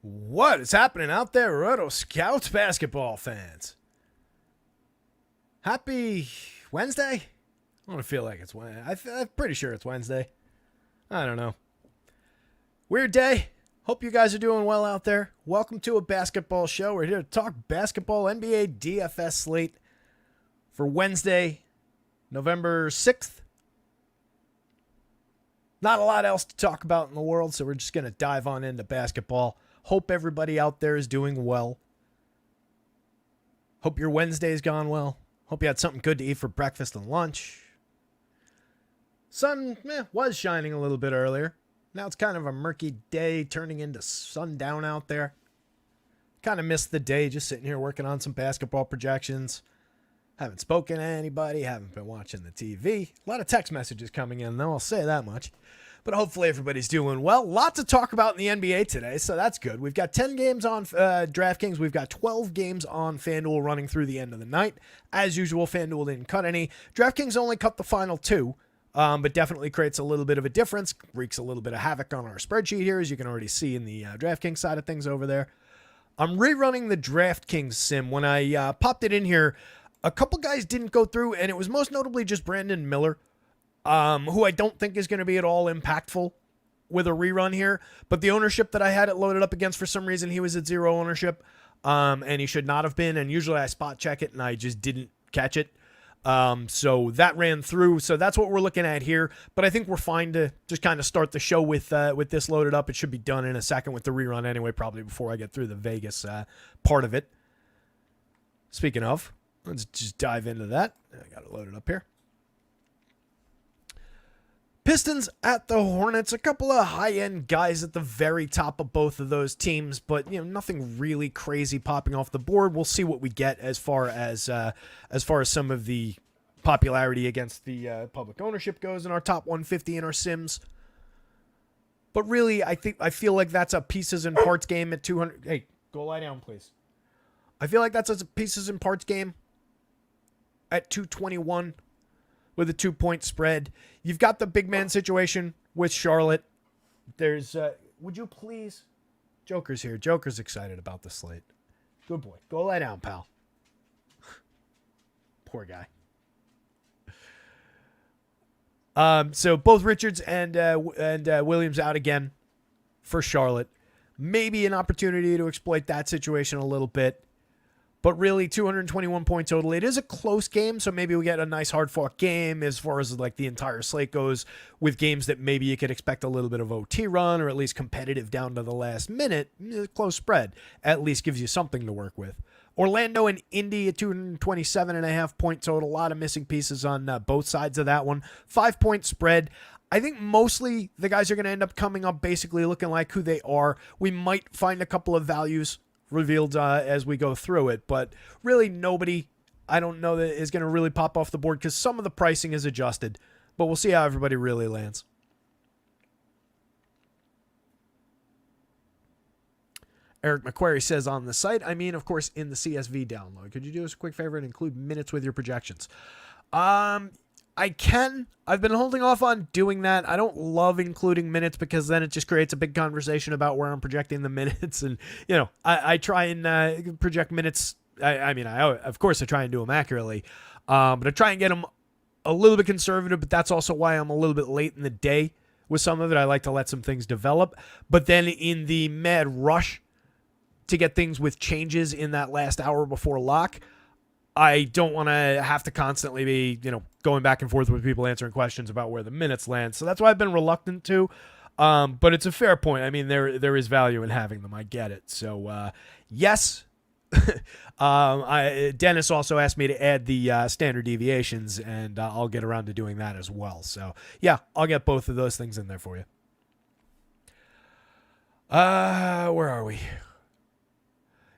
What is happening out there, Roto Scouts basketball fans? Happy Wednesday? I don't feel like it's Wednesday. I'm pretty sure it's Wednesday. I don't know. Weird day. Hope you guys are doing well out there. Welcome to a basketball show. We're here to talk basketball NBA DFS slate for Wednesday, November 6th. Not a lot else to talk about in the world, so we're just going to dive on into basketball. Hope everybody out there is doing well. Hope your Wednesday's gone well. Hope you had something good to eat for breakfast and lunch. Sun was shining a little bit earlier. Now it's kind of a murky day turning into sundown out there. Kind of missed the day just sitting here working on some basketball projections. Haven't spoken to anybody. Haven't been watching the TV. A lot of text messages coming in, though, I'll say that much. But hopefully everybody's doing well. Lot to talk about in the NBA today, so that's good. We've got 10 games on DraftKings. We've got 12 games on FanDuel running through the end of the night. As usual, FanDuel didn't cut any. DraftKings only cut the final two, but definitely creates a little bit of a difference. Wreaks a little bit of havoc on our spreadsheet here, as you can already see in the DraftKings side of things over there. I'm rerunning the DraftKings sim. When I popped it in here, a couple guys didn't go through, and it was most notably just Brandon Miller, who I don't think is going to be at all impactful with a rerun here. But the ownership that I had it loaded up against, for some reason, he was at 0 ownership, and he should not have been. And usually I spot check it, and I just didn't catch it. So that ran through. So that's what we're looking at here. But I think we're fine to just kind of start the show with this loaded up. It should be done in a second with the rerun anyway, probably before I get through the Vegas part of it. Speaking of, let's just dive into that. I got it loaded up here. Pistons at the Hornets, a couple of high-end guys at the very top of both of those teams, but nothing really crazy popping off the board. We'll see what we get as far as some of the popularity against the public ownership goes in our top 150 in our sims. But really, I feel like that's a pieces and parts game at 200. Hey, go lie down, please. I feel like that's a pieces and parts game at 221. With a 2-point spread. You've got the big man situation with Charlotte. There's, would you please? Joker's here. Joker's excited about the slate. Good boy. Go lie down, pal. Poor guy. So both Richards and Williams out again for Charlotte. Maybe an opportunity to exploit that situation a little bit. But really, 221 point total. It is a close game, so maybe we get a nice hard-fought game as far as like the entire slate goes, with games that maybe you could expect a little bit of OT run, or at least competitive down to the last minute. Close spread at least gives you something to work with. Orlando and Indy at 227.5 point total. A lot of missing pieces on both sides of that one. 5-point spread. I think mostly the guys are going to end up coming up basically looking like who they are. We might find a couple of values revealed as we go through it, but really nobody, I don't know, that is going to really pop off the board because some of the pricing is adjusted, but we'll see how everybody really lands. Eric McQuarrie says on the site, of course, in the CSV download, could you do us a quick favor and include minutes with your projections? I can. I've been holding off on doing that. I don't love including minutes because then it just creates a big conversation about where I'm projecting the minutes. And, I try and project minutes. Of course, I try and do them accurately. But I try and get them a little bit conservative, but that's also why I'm a little bit late in the day with some of it. I like to let some things develop. But then in the mad rush to get things with changes in that last hour before lock, I don't want to have to constantly be, going back and forth with people answering questions about where the minutes land. So that's why I've been reluctant to. But it's a fair point. There is value in having them. I get it. So, yes. Dennis also asked me to add the standard deviations, and I'll get around to doing that as well. So, yeah, I'll get both of those things in there for you. Where are we?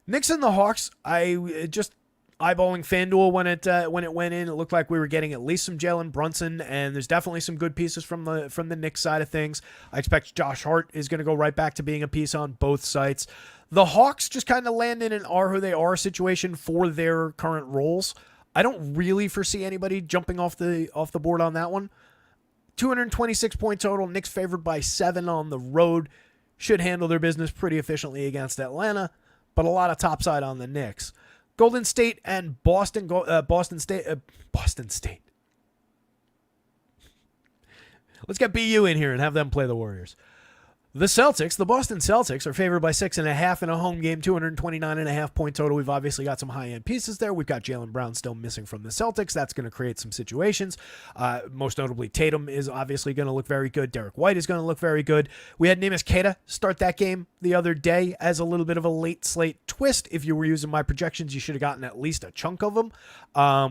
Knicks and the Hawks. I just eyeballing FanDuel when it went in, it looked like we were getting at least some Jalen Brunson, and there's definitely some good pieces from the Knicks side of things. I expect Josh Hart is going to go right back to being a piece on both sites. The Hawks just kind of land in an are who they are situation for their current roles. I don't really foresee anybody jumping off the board on that one. 226 point total. Knicks favored by 7 on the road. should handle their business pretty efficiently against Atlanta, but a lot of topside on the Knicks. Golden State and Boston State. Let's get BU in here and have them play the Warriors. The Boston Celtics, are favored by 6.5 in a home game, 229.5 point total. We've obviously got some high-end pieces there. We've got Jaylen Brown still missing from the Celtics. That's going to create some situations. Most notably, Tatum is obviously going to look very good. Derek White is going to look very good. We had Neemias Queta start that game the other day as a little bit of a late slate twist. If you were using my projections, you should have gotten at least a chunk of them.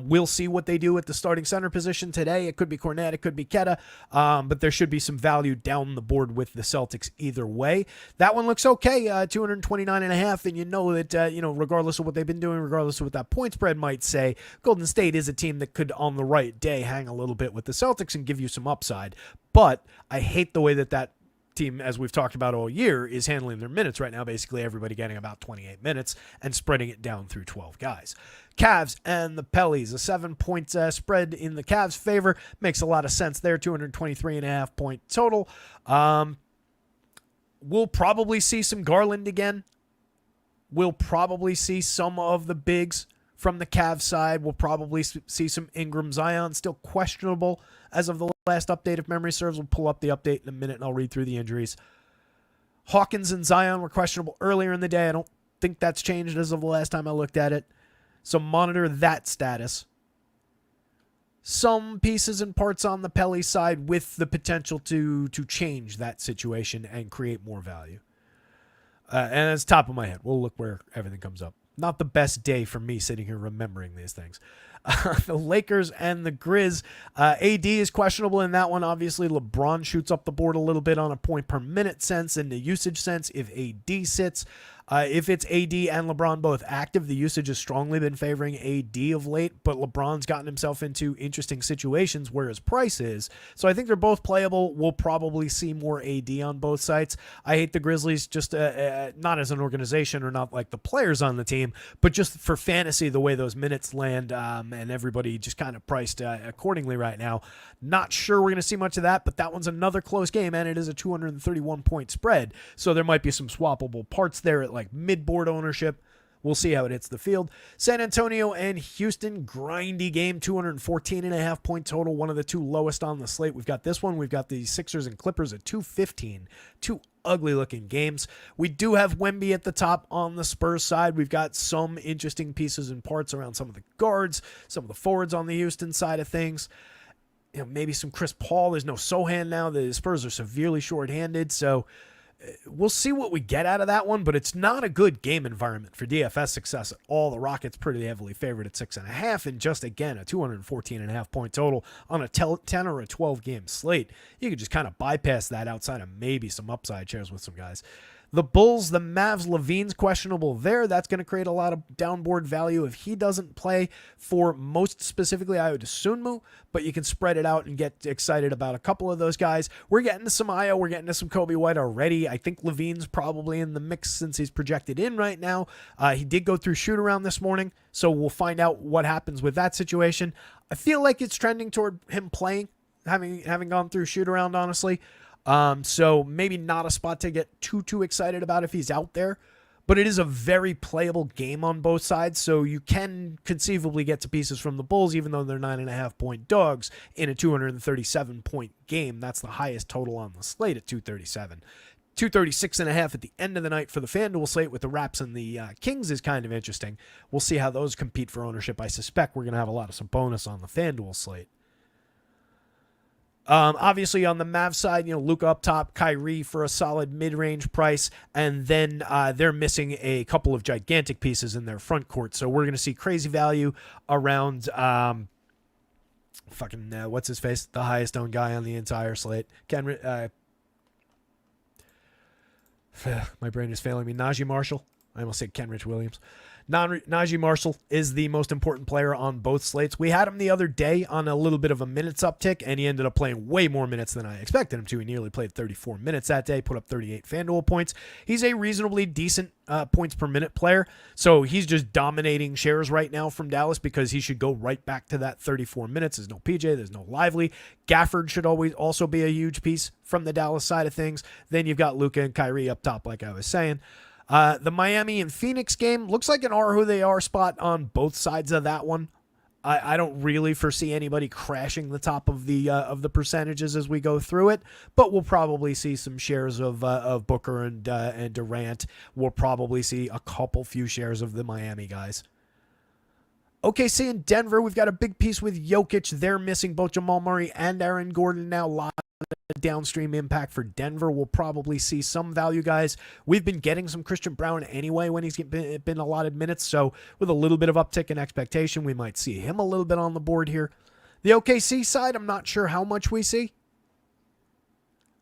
We'll see what they do at the starting center position today. It could be Cornette, it could be Queta, but there should be some value down the board with the Celtics either way. That one looks okay, 229.5, and you know that, regardless of what they've been doing, regardless of what that point spread might say, Golden State is a team that could, on the right day, hang a little bit with the Celtics and give you some upside. But I hate the way that team, as we've talked about all year, is handling their minutes right now. Basically, everybody getting about 28 minutes and spreading it down through 12 guys. Cavs and the Pellies, a 7-point spread in the Cavs' favor. Makes a lot of sense there, 223.5 point total. We'll probably see some Garland again. We'll probably see some of the bigs from the Cavs side. We'll probably see some Ingram. Zion still questionable as of the last update. If memory serves, we'll pull up the update in a minute and I'll read through the injuries. Hawkins and Zion were questionable earlier in the day. I don't think that's changed as of the last time I looked at it. So monitor that status. Some pieces and parts on the Pelly side with the potential to change that situation and create more value. And it's top of my head. We'll look where everything comes up. Not the best day for me sitting here remembering these things. The Lakers and the Grizz. AD is questionable in that one. Obviously, LeBron shoots up the board a little bit on a point per minute sense and the usage sense if AD sits. If it's AD and LeBron both active, the usage has strongly been favoring AD of late, but LeBron's gotten himself into interesting situations where his price is. So I think they're both playable. We'll probably see more AD on both sides. I hate the Grizzlies just not as an organization or not like the players on the team, but just for fantasy, the way those minutes land and everybody just kind of priced accordingly right now. Not sure we're going to see much of that, but that one's another close game, and it is a 231-point spread. So there might be some swappable parts there at like mid-board ownership. We'll see how it hits the field. San Antonio and Houston, grindy game, 214.5 point total, one of the two lowest on the slate. We've got this one. We've got the Sixers and Clippers at 215. Two ugly-looking games. We do have Wemby at the top on the Spurs side. We've got some interesting pieces and parts around some of the guards, some of the forwards on the Houston side of things. Maybe some Chris Paul. There's no Sohan now. The Spurs are severely shorthanded, so we'll see what we get out of that one, but it's not a good game environment for DFS success at all. The Rockets pretty heavily favored at 6.5, and just again, a 214.5 point total on a 10 or a 12 game slate. You could just kind of bypass that outside of maybe some upside shares with some guys. The Bulls, the Mavs, Levine's questionable there. That's going to create a lot of downboard value if he doesn't play. For most specifically, I would assume, but you can spread it out and get excited about a couple of those guys. We're getting to some Io. We're getting to some Kobe White already. I think Levine's probably in the mix since he's projected in right now. He did go through shoot around this morning, so we'll find out what happens with that situation. I feel like it's trending toward him playing, having gone through shoot around, honestly. So maybe not a spot to get too excited about if he's out there, but it is a very playable game on both sides. So you can conceivably get to pieces from the Bulls, even though they're 9.5 point dogs in a 237 point game. That's the highest total on the slate at 237. 236.5 at the end of the night for the FanDuel slate with the Raps and the Kings is kind of interesting. We'll see how those compete for ownership. I suspect we're going to have a lot of some bonus on the FanDuel slate. Obviously on the Mavs side, Luka up top, Kyrie for a solid mid-range price, and then they're missing a couple of gigantic pieces in their front court. So we're going to see crazy value around what's his face, the highest owned guy on the entire slate. My brain is failing me. Najee Marshall. I almost said Kenrich Williams. Najee Marshall is the most important player on both slates. We had him the other day on a little bit of a minutes uptick, and he ended up playing way more minutes than I expected him to. He nearly played 34 minutes that day, put up 38 FanDuel points. He's a reasonably decent points per minute player, so he's just dominating shares right now from Dallas because he should go right back to that 34 minutes. There's no PJ, there's no Lively. Gafford should always also be a huge piece from the Dallas side of things. Then you've got Luka and Kyrie up top, like I was saying. The Miami and Phoenix game looks like an are who they are spot on both sides of that one. I don't really foresee anybody crashing the top of the percentages as we go through it, but we'll probably see some shares of Booker and Durant. We'll probably see a few shares of the Miami guys. OKC in Denver, we've got a big piece with Jokic. They're missing both Jamal Murray and Aaron Gordon now. A lot of downstream impact for Denver. We'll probably see some value guys. We've been getting some Christian Brown anyway when he's been allotted minutes, so with a little bit of uptick in expectation, we might see him a little bit on the board here. The OKC side, I'm not sure how much we see.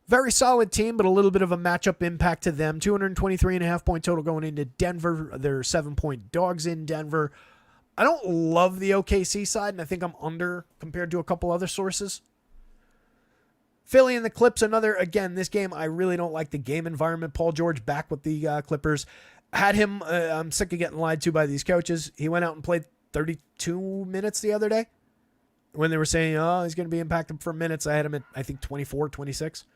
Very solid team, but a little bit of a matchup impact to them. 223.5 point total going into Denver. They're 7-point dogs in Denver. I don't love the OKC side, and I think I'm under compared to a couple other sources. Philly and the Clips, again, this game, I really don't like the game environment. Paul George back with the Clippers. Had him, I'm sick of getting lied to by these coaches. He went out and played 32 minutes the other day. When they were saying, oh, he's going to be impacted for minutes, I had him at, I think, 24, 26.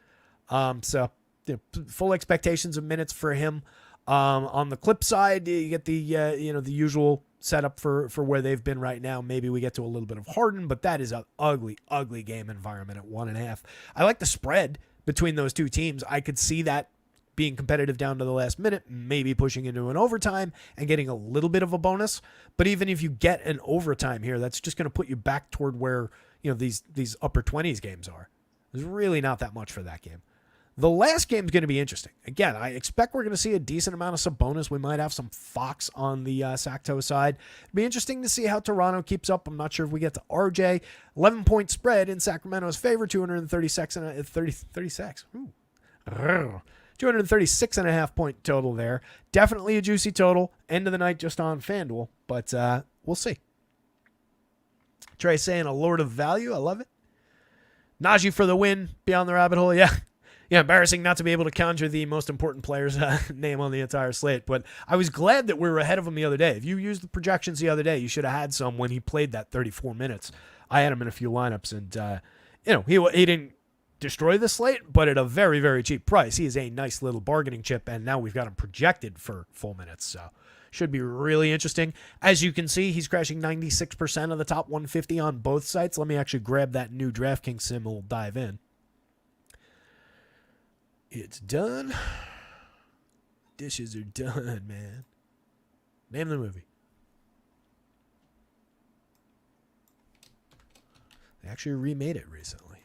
Full expectations of minutes for him. On the Clip side, you get the the usual setup for where they've been right now. Maybe we get to a little bit of Harden, but that is an ugly game environment at 1.5. I like the spread between those two teams. I could see that being competitive down to the last minute, maybe pushing into an overtime and getting a little bit of a bonus. But even if you get an overtime here, that's just going to put you back toward where these upper 20s games are. There's really not that much for that game. The last game is going to be interesting. Again, I expect we're going to see a decent amount of Sabonis. We might have some Fox on the Sacto side. It'll be interesting to see how Toronto keeps up. I'm not sure if we get to RJ. 11-point spread in Sacramento's favor, 236.5 point total there. Definitely a juicy total. End of the night just on FanDuel, but we'll see. Trey saying a lord of value. I love it. Najee for the win. Beyond the rabbit hole. Yeah. Yeah, embarrassing not to be able to conjure the most important player's name on the entire slate, but I was glad that we were ahead of him the other day. If you used the projections the other day, you should have had some when he played that 34 minutes. I had him in a few lineups, and he didn't destroy the slate, but at a very, very cheap price. He is a nice little bargaining chip, and now we've got him projected for full minutes, so should be really interesting. As you can see, he's crashing 96% of the top 150 on both sites. Let me actually grab that new DraftKings sim, and we'll dive in. It's done. Dishes are done, man. Name the movie. They actually remade it recently.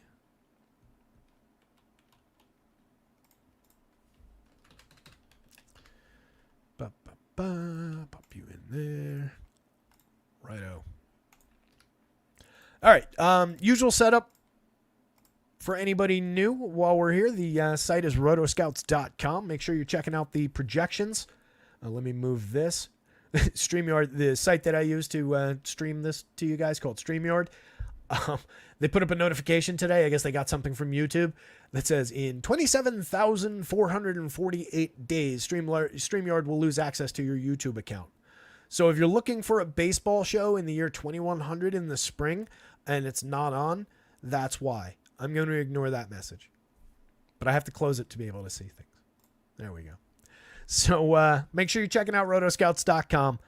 Pop you in there. Righto. All right. Usual setup. For anybody new, while we're here, the site is rotoscouts.com. Make sure you're checking out the projections. Let me move this. StreamYard, the site that I use to stream this to you guys, called StreamYard. They put up a notification today. I guess they got something from YouTube that says in 27,448 days, StreamYard will lose access to your YouTube account. So if you're looking for a baseball show in the year 2100 in the spring and it's not on, that's why. I'm going to ignore that message. But I have to close it to be able to see things. There we go. So make sure you're checking out rotoscouts.com.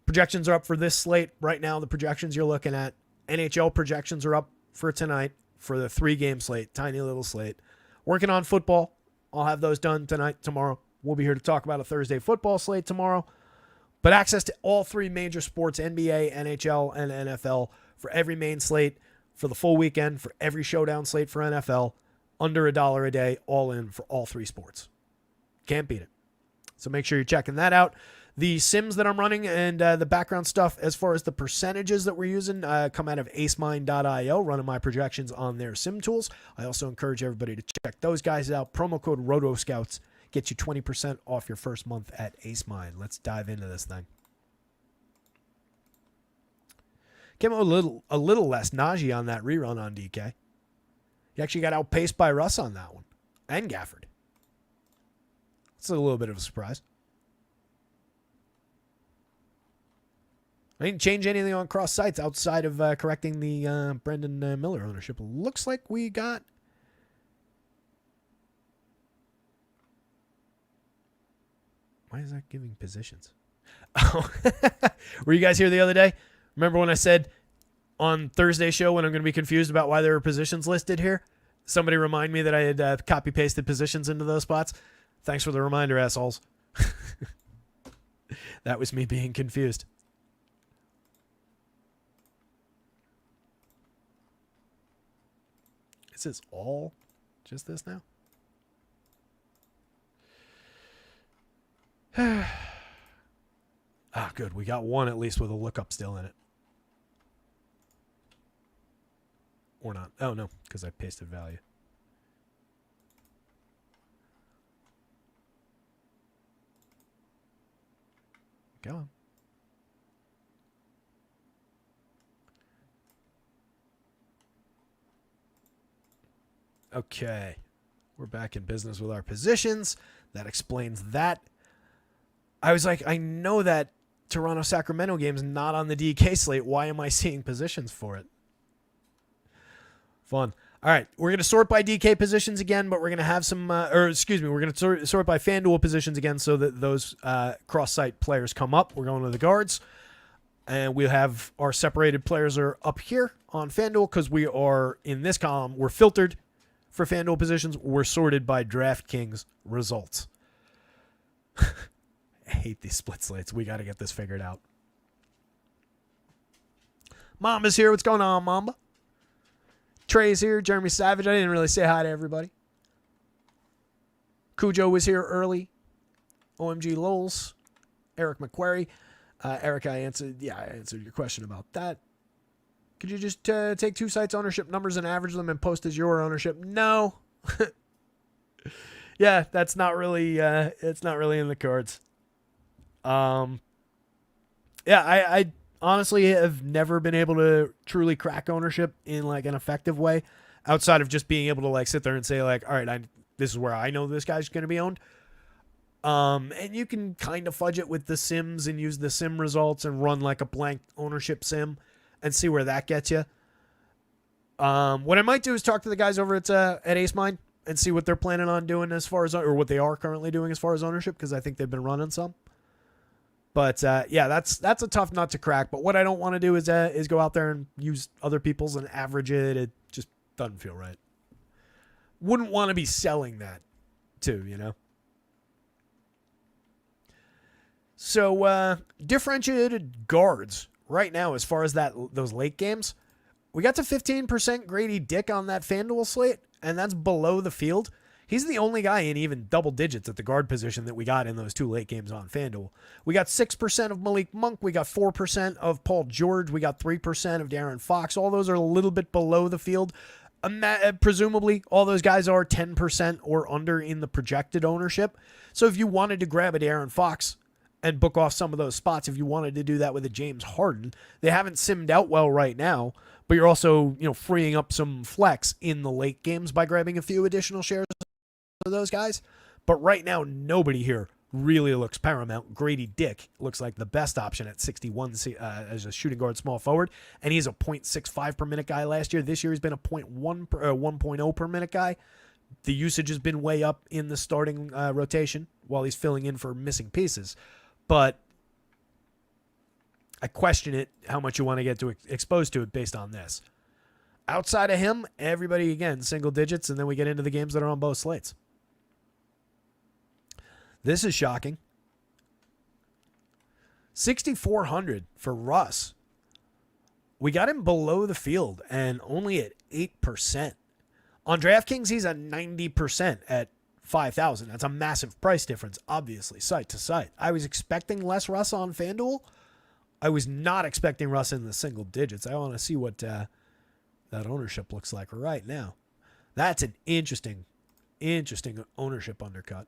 Projections are up for this slate. Right now, the projections you're looking at, NHL projections are up for tonight for the 3-game slate. Tiny little slate. Working on football. I'll have those done tonight, tomorrow. We'll be here to talk about a Thursday football slate tomorrow. But access to all 3 major sports, NBA, NHL, and NFL for every main slate. For the full weekend, for every showdown slate for NFL, under $1 a day, all in for all 3 sports. Can't beat it. So make sure you're checking that out. The sims that I'm running and the background stuff as far as the percentages that we're using come out of acemine.io, running my projections on their sim tools. I also encourage everybody to check those guys out. Promo code ROTOSCOUTS Get you 20% off your first month at Ace Mine. Let's dive into this thing. Came out a little less nausea on that rerun on DK. He actually got outpaced by Russ on that one. And Gafford. It's a little bit of a surprise. I didn't change anything on cross sites outside of correcting the Brendan Miller ownership. Looks like we got... Why is that giving positions? Oh, were you guys here the other day? Remember when I said on Thursday's show when I'm going to be confused about why there were positions listed here? Somebody remind me that I had copy-pasted positions into those spots. Thanks for the reminder, assholes. That was me being confused. Is this all just this now? Ah, good. We got one at least with a lookup still in it. Or not. Oh, no, because I pasted value. Go on. Okay. We're back in business with our positions. That explains that. I was like, I know that Toronto-Sacramento game is not on the DK slate. Why am I seeing positions for it? Fun. All right, we're going to sort by DK positions again, but we're going to have some, we're going to sort by FanDuel positions again so that those cross-site players come up. We're going to the guards, and we'll have our separated players are up here on FanDuel because we are in this column. We're filtered for FanDuel positions. We're sorted by DraftKings results. I hate these split slates. We got to get this figured out. Mamba's here. What's going on, Mamba? Trey's here. Jeremy Savage. I didn't really say hi to everybody. Cujo was here early. OMG Lols. Eric McQuarrie. Eric, I answered your question about that. Could you just take two sites' ownership numbers and average them and post as your ownership? No. Yeah, that's not really. It's not really in the cards. Yeah, I honestly have never been able to truly crack ownership in like an effective way outside of just being able to like sit there and say like, all right, this is where I know this guy's going to be owned. And you can kind of fudge it with the sims and use the sim results and run like a blank ownership sim and see where that gets you. What I might do is talk to the guys over at Ace Mine and see what they're planning on doing as far as, or what they are currently doing as far as ownership, because I think they've been running some. But yeah, that's a tough nut to crack. But what I don't want to do is go out there and use other people's and average it. It just doesn't feel right. Wouldn't want to be selling that too, you know. So differentiated guards right now, as far as those late games, we got to 15% Grady Dick on that FanDuel slate, and that's below the field. He's the only guy in even double digits at the guard position that we got in those two late games on FanDuel. We got 6% of Malik Monk. We got 4% of Paul George. We got 3% of Darren Fox. All those are a little bit below the field. Presumably, all those guys are 10% or under in the projected ownership. So if you wanted to grab a Darren Fox and book off some of those spots, if you wanted to do that with a James Harden, they haven't simmed out well right now, but you're also, freeing up some flex in the late games by grabbing a few additional shares of those guys. But right now, nobody here really looks paramount. Grady Dick looks like the best option at 61 as a shooting guard small forward, and he's a 0.65 per minute guy last year. This year he's been a 1.0 per minute guy. The usage has been way up in the starting rotation while he's filling in for missing pieces. But I question it, how much you want to get exposed to it based on this. Outside of him, everybody, again, single digits, and then we get into the games that are on both slates. This is shocking. 6,400 for Russ. We got him below the field and only at 8%. On DraftKings, he's at 90% at 5,000. That's a massive price difference, obviously, site to site. I was expecting less Russ on FanDuel. I was not expecting Russ in the single digits. I want to see what that ownership looks like right now. That's an interesting ownership undercut.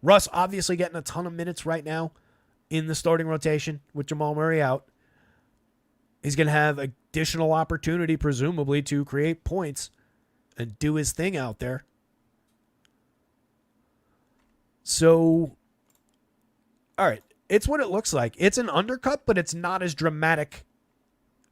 Russ obviously getting a ton of minutes right now in the starting rotation with Jamal Murray out. He's going to have additional opportunity, presumably, to create points and do his thing out there. So, all right, it's what it looks like. It's an undercut, but it's not as dramatic.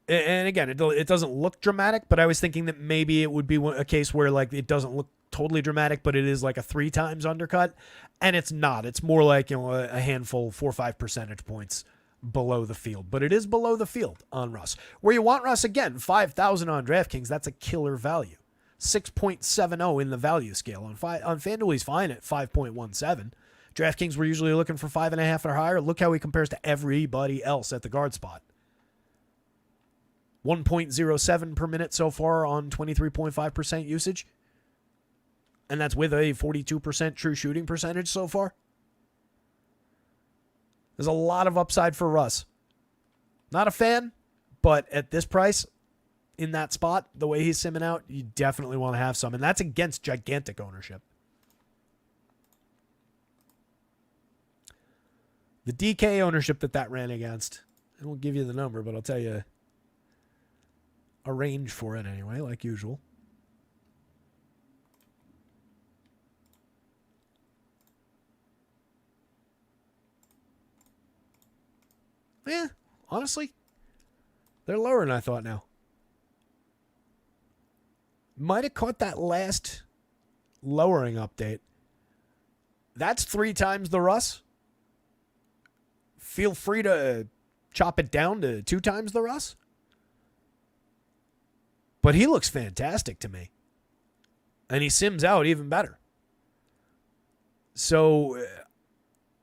And again, it doesn't look dramatic, but I was thinking that maybe it would be a case where like it doesn't look totally dramatic, but it is like a 3 times undercut, and it's not. It's more like, you know, a handful, 4 or 5 percentage points below the field, but it is below the field on Russ. Where you want Russ, again, 5,000 on DraftKings, that's a killer value. 6.70 in the value scale. On FanDuel, he's fine at 5.17. DraftKings, we're usually looking for 5.5 or higher. Look how he compares to everybody else at the guard spot. 1.07 per minute so far on 23.5% usage. And that's with a 42% true shooting percentage so far. There's a lot of upside for Russ. Not a fan, but at this price, in that spot, the way he's simming out, you definitely want to have some. And that's against gigantic ownership. The DK ownership that ran against, I won't give you the number, but I'll tell you a range for it anyway, like usual. Yeah, honestly, they're lower than I thought now. Might have caught that last lowering update. That's 3 times the Russ. Feel free to chop it down to 2 times the Russ. But he looks fantastic to me. And he sims out even better. So,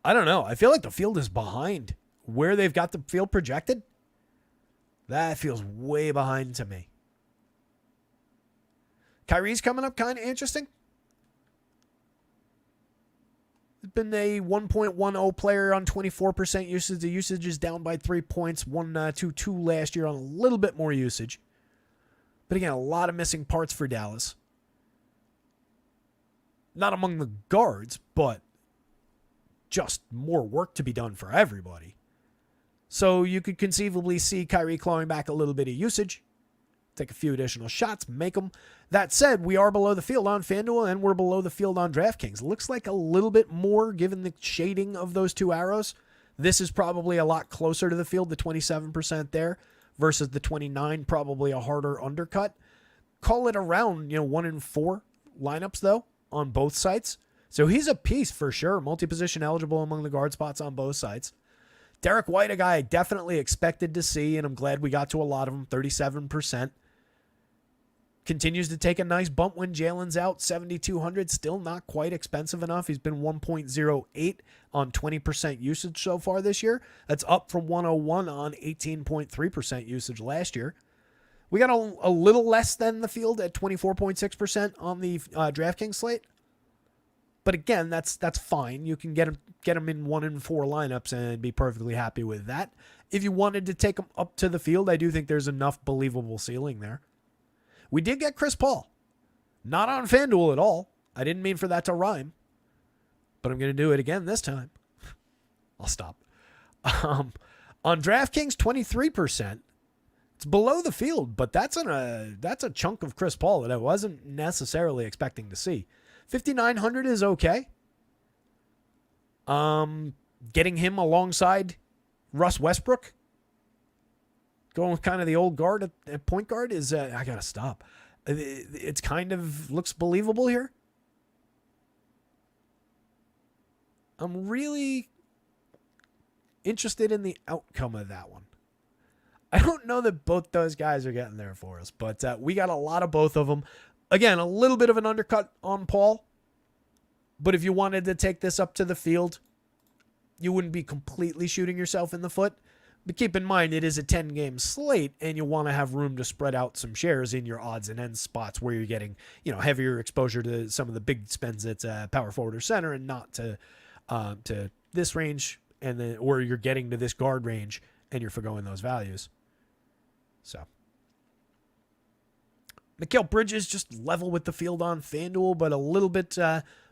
I don't know. I feel like the field is behind where they've got the field projected. That feels way behind to me. Kyrie's coming up kind of interesting. He's been a 1.10 player on 24% usage. The usage is down by 3 points. 1.22 last year on a little bit more usage. But again, a lot of missing parts for Dallas. Not among the guards, but just more work to be done for everybody. So you could conceivably see Kyrie clawing back a little bit of usage. Take a few additional shots, make them. That said, we are below the field on FanDuel and we're below the field on DraftKings. Looks like a little bit more given the shading of those 2 arrows. This is probably a lot closer to the field, the 27% there versus the 29, probably a harder undercut. Call it around, 1 in 4 lineups though on both sites. So he's a piece for sure. Multi-position eligible among the guard spots on both sides. Derek White, a guy I definitely expected to see, and I'm glad we got to a lot of them, 37%. Continues to take a nice bump when Jalen's out, 7,200. Still not quite expensive enough. He's been 1.08 on 20% usage so far this year. That's up from 101 on 18.3% usage last year. We got a little less than the field at 24.6% on the DraftKings slate. But again, that's fine. You can get them in 1 in 4 lineups and be perfectly happy with that. If you wanted to take them up to the field, I do think there's enough believable ceiling there. We did get Chris Paul. Not on FanDuel at all. I didn't mean for that to rhyme. But I'm going to do it again this time. I'll stop. On DraftKings, 23%. It's below the field, but that's a chunk of Chris Paul that I wasn't necessarily expecting to see. 5,900 is okay. Getting him alongside Russ Westbrook, going with kind of the old guard at point guard is, I got to stop. It's kind of looks believable here. I'm really interested in the outcome of that one. I don't know that both those guys are getting there for us, but we got a lot of both of them. Again, a little bit of an undercut on Paul, but if you wanted to take this up to the field, you wouldn't be completely shooting yourself in the foot. But keep in mind, it is a 10-game slate, and you want to have room to spread out some shares in your odds and ends spots where you're getting, heavier exposure to some of the big spends at power forward or center, and not to this range, and then or you're getting to this guard range and you're forgoing those values. So, Mikal Bridges just level with the field on FanDuel, but a little bit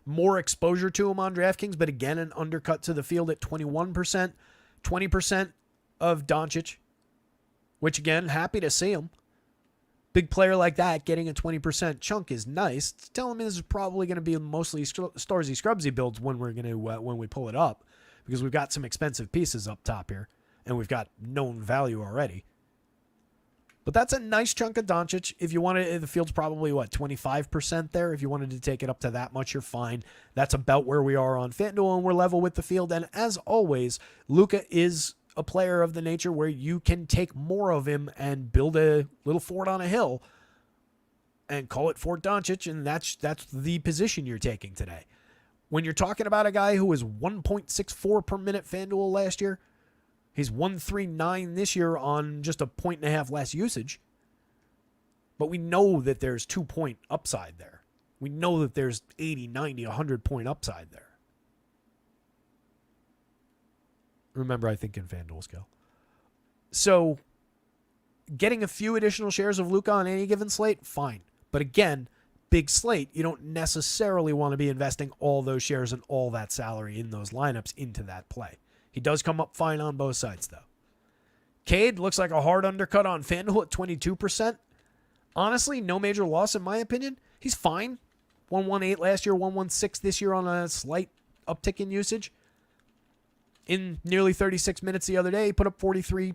more exposure to him on DraftKings, but again, an undercut to the field at 21%, 20% of Doncic, which again, happy to see him. Big player like that getting a 20% chunk is nice. Tell him this is probably going to be mostly Starsy Scrubsy builds when we pull it up, because we've got some expensive pieces up top here, and we've got known value already. But that's a nice chunk of Doncic. If you wanted, the field's probably, 25% there. If you wanted to take it up to that much, you're fine. That's about where we are on FanDuel, and we're level with the field. And as always, Luka is a player of the nature where you can take more of him and build a little fort on a hill and call it Fort Doncic, and that's the position you're taking today. When you're talking about a guy who was 1.64 per minute FanDuel last year, he's 139 this year on just a 1.5 less usage. But we know that there's 2-point upside there. We know that there's 80, 90, 100-point upside there. Remember, I think in FanDuel scale. So, getting a few additional shares of Luka on any given slate, fine. But again, big slate, you don't necessarily want to be investing all those shares and all that salary in those lineups into that play. He does come up fine on both sides, though. Cade looks like a hard undercut on FanDuel at 22%. Honestly, no major loss in my opinion. He's fine. 118 last year, 116 this year on a slight uptick in usage. In nearly 36 minutes the other day, he put up 43.7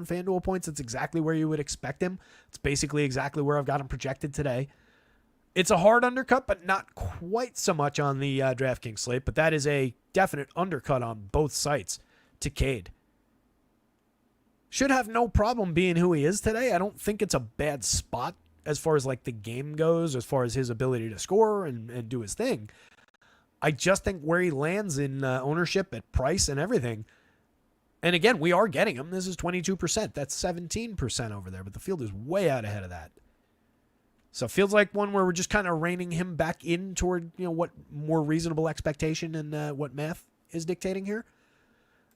FanDuel points. That's exactly where you would expect him. It's basically exactly where I've got him projected today. It's a hard undercut, but not quite so much on the DraftKings slate. But that is a definite undercut on both sites to Cade. Should have no problem being who he is today. I don't think it's a bad spot as far as like the game goes, as far as his ability to score and do his thing. I just think where he lands in ownership at price and everything. And again, we are getting him. This is 22%. That's 17% over there, but the field is way out ahead of that. So it feels like one where we're just kind of reining him back in toward, what more reasonable expectation and what math is dictating here.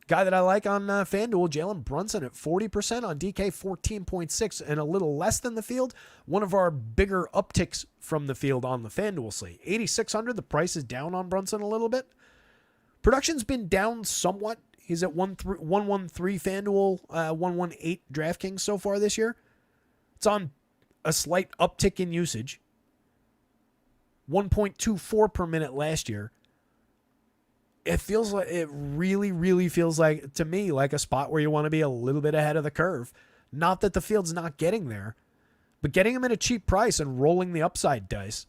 Guy that I like on FanDuel, Jalen Brunson at 40%, on DK 14.6, and a little less than the field. One of our bigger upticks from the field on the FanDuel slate. 8,600, the price is down on Brunson a little bit. Production's been down somewhat. He's at 113 FanDuel, 118 DraftKings so far this year. It's on a slight uptick in usage. 1.24 per minute last year. It really, really feels like, to me, like a spot where you want to be a little bit ahead of the curve. Not that the field's not getting there, but getting him at a cheap price and rolling the upside dice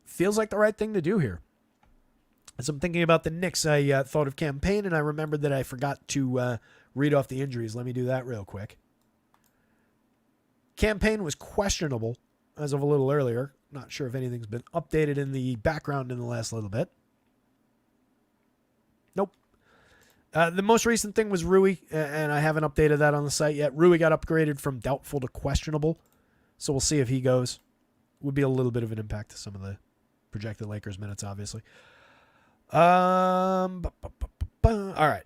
feels like the right thing to do here. As I'm thinking about the Knicks, I thought of Campaign, and I remembered that I forgot to read off the injuries. Let me do that real quick. Campaign was questionable as of a little earlier. Not sure if anything's been updated in the background in the last little bit. Nope. The most recent thing was Rui, and I haven't updated that on the site yet. Rui got upgraded from doubtful to questionable, so we'll see if he goes. Would be a little bit of an impact to some of the projected Lakers minutes, obviously. All right.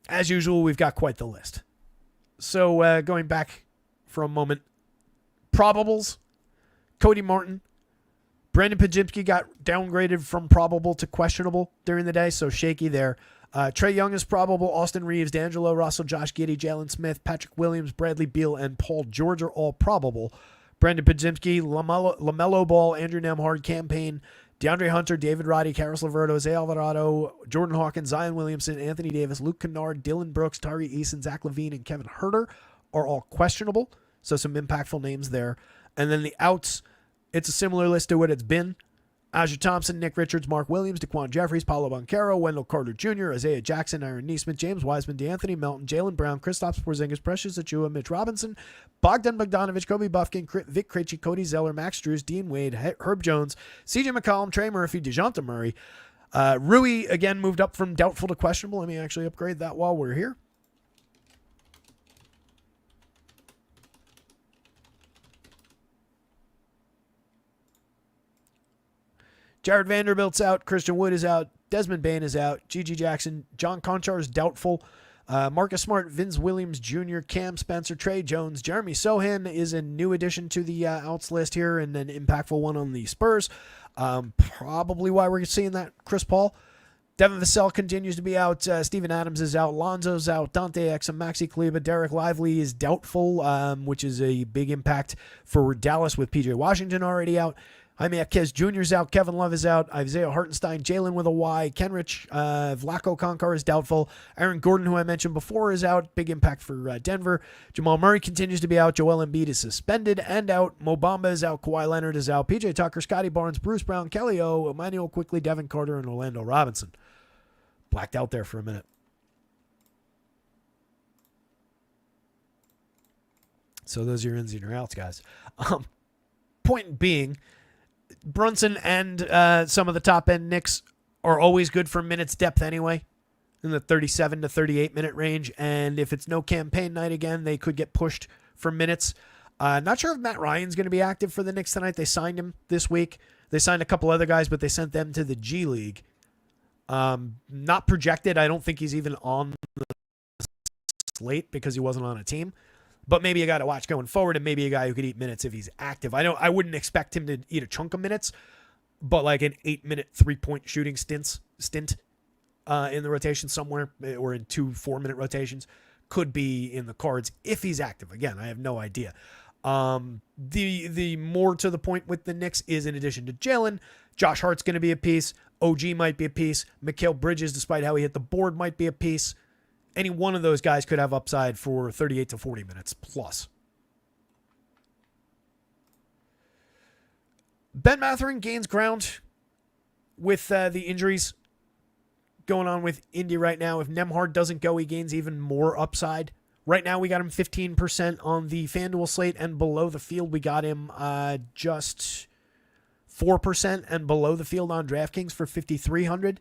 As usual, we've got quite the list. So going back for a moment, probables. Cody Martin. Brandon Podziemski got downgraded from probable to questionable during the day, so shaky there. Trae Young is probable. Austin Reeves, D'Angelo Russell, Josh Giddey, Jalen Smith, Patrick Williams, Bradley Beal, and Paul George are all probable. Brandon Podziemski, LaMelo Ball, Andrew Nembhard, Campaign, DeAndre Hunter, David Roddy, Karis LeVert, Jose Alvarado, Jordan Hawkins, Zion Williamson, Anthony Davis, Luke Kennard, Dylan Brooks, Tari Eason, Zach LaVine, and Kevin Huerter are all questionable, so some impactful names there. And then the outs, it's a similar list to what it's been. Aja Thompson, Nick Richards, Mark Williams, Daquan Jeffries, Paolo Banchero, Wendell Carter Jr., Isaiah Jackson, Aaron Nesmith, James Wiseman, DeAnthony Melton, Jaylen Brown, Kristaps Porzingis, Precious Achiuwa, Mitch Robinson, Bogdan Bogdanovic, Kobe Buffkin, Vic Krejci, Cody Zeller, Max Strus, Dean Wade, Herb Jones, CJ McCollum, Trey Murphy, DeJounte Murray. Rui, again, moved up from doubtful to questionable. Let me actually upgrade that while we're here. Jared Vanderbilt's out. Christian Wood is out. Desmond Bane is out. G.G. Jackson. John Conchar is doubtful. Marcus Smart, Vince Williams Jr., Cam Spencer, Trey Jones, Jeremy Sohan is a new addition to the outs list here and an impactful one on the Spurs. Probably why we're seeing that Chris Paul. Devin Vassell continues to be out. Steven Adams is out. Lonzo's out. Dante Exum, Maxi Kleber, Derek Lively is doubtful, which is a big impact for Dallas with PJ Washington already out. Jaime Jaquez Jr. is out. Kevin Love is out. Isaiah Hartenstein, Jalen with a Y. Kenrich, Vlaco Konkar is doubtful. Aaron Gordon, who I mentioned before, is out. Big impact for Denver. Jamal Murray continues to be out. Joel Embiid is suspended and out. Mo Bamba is out. Kawhi Leonard is out. PJ Tucker, Scotty Barnes, Bruce Brown, Kelly O, Emmanuel Quickly, Devin Carter, and Orlando Robinson. Blacked out there for a minute. So those are your ins and your outs, guys. Point being, Brunson and some of the top-end Knicks are always good for minutes depth anyway, in the 37 to 38 minute range. And if it's no campaign night again, they could get pushed for minutes. Not sure if Matt Ryan's going to be active for the Knicks tonight. They signed him this week. They signed a couple other guys, but they sent them to the G League. Not projected. I don't think he's even on the slate because he wasn't on a team. But maybe a guy to watch going forward, and maybe a guy who could eat minutes if he's active. I wouldn't expect him to eat a chunk of minutes, but like an 8-minute 3-point shooting stint in the rotation somewhere, or in 2 4-minute rotations, could be in the cards if he's active. Again, I have no idea. The more to the point with the Knicks is, in addition to Jalen, Josh Hart's going to be a piece. OG might be a piece. Mikal Bridges, despite how he hit the board, might be a piece. Any one of those guys could have upside for 38 to 40 minutes plus. Ben Mathurin gains ground with the injuries going on with Indy right now. If Nembhard doesn't go, he gains even more upside. Right now, we got him 15% on the FanDuel slate, and below the field, we got him just 4%, and below the field on DraftKings for 5,300.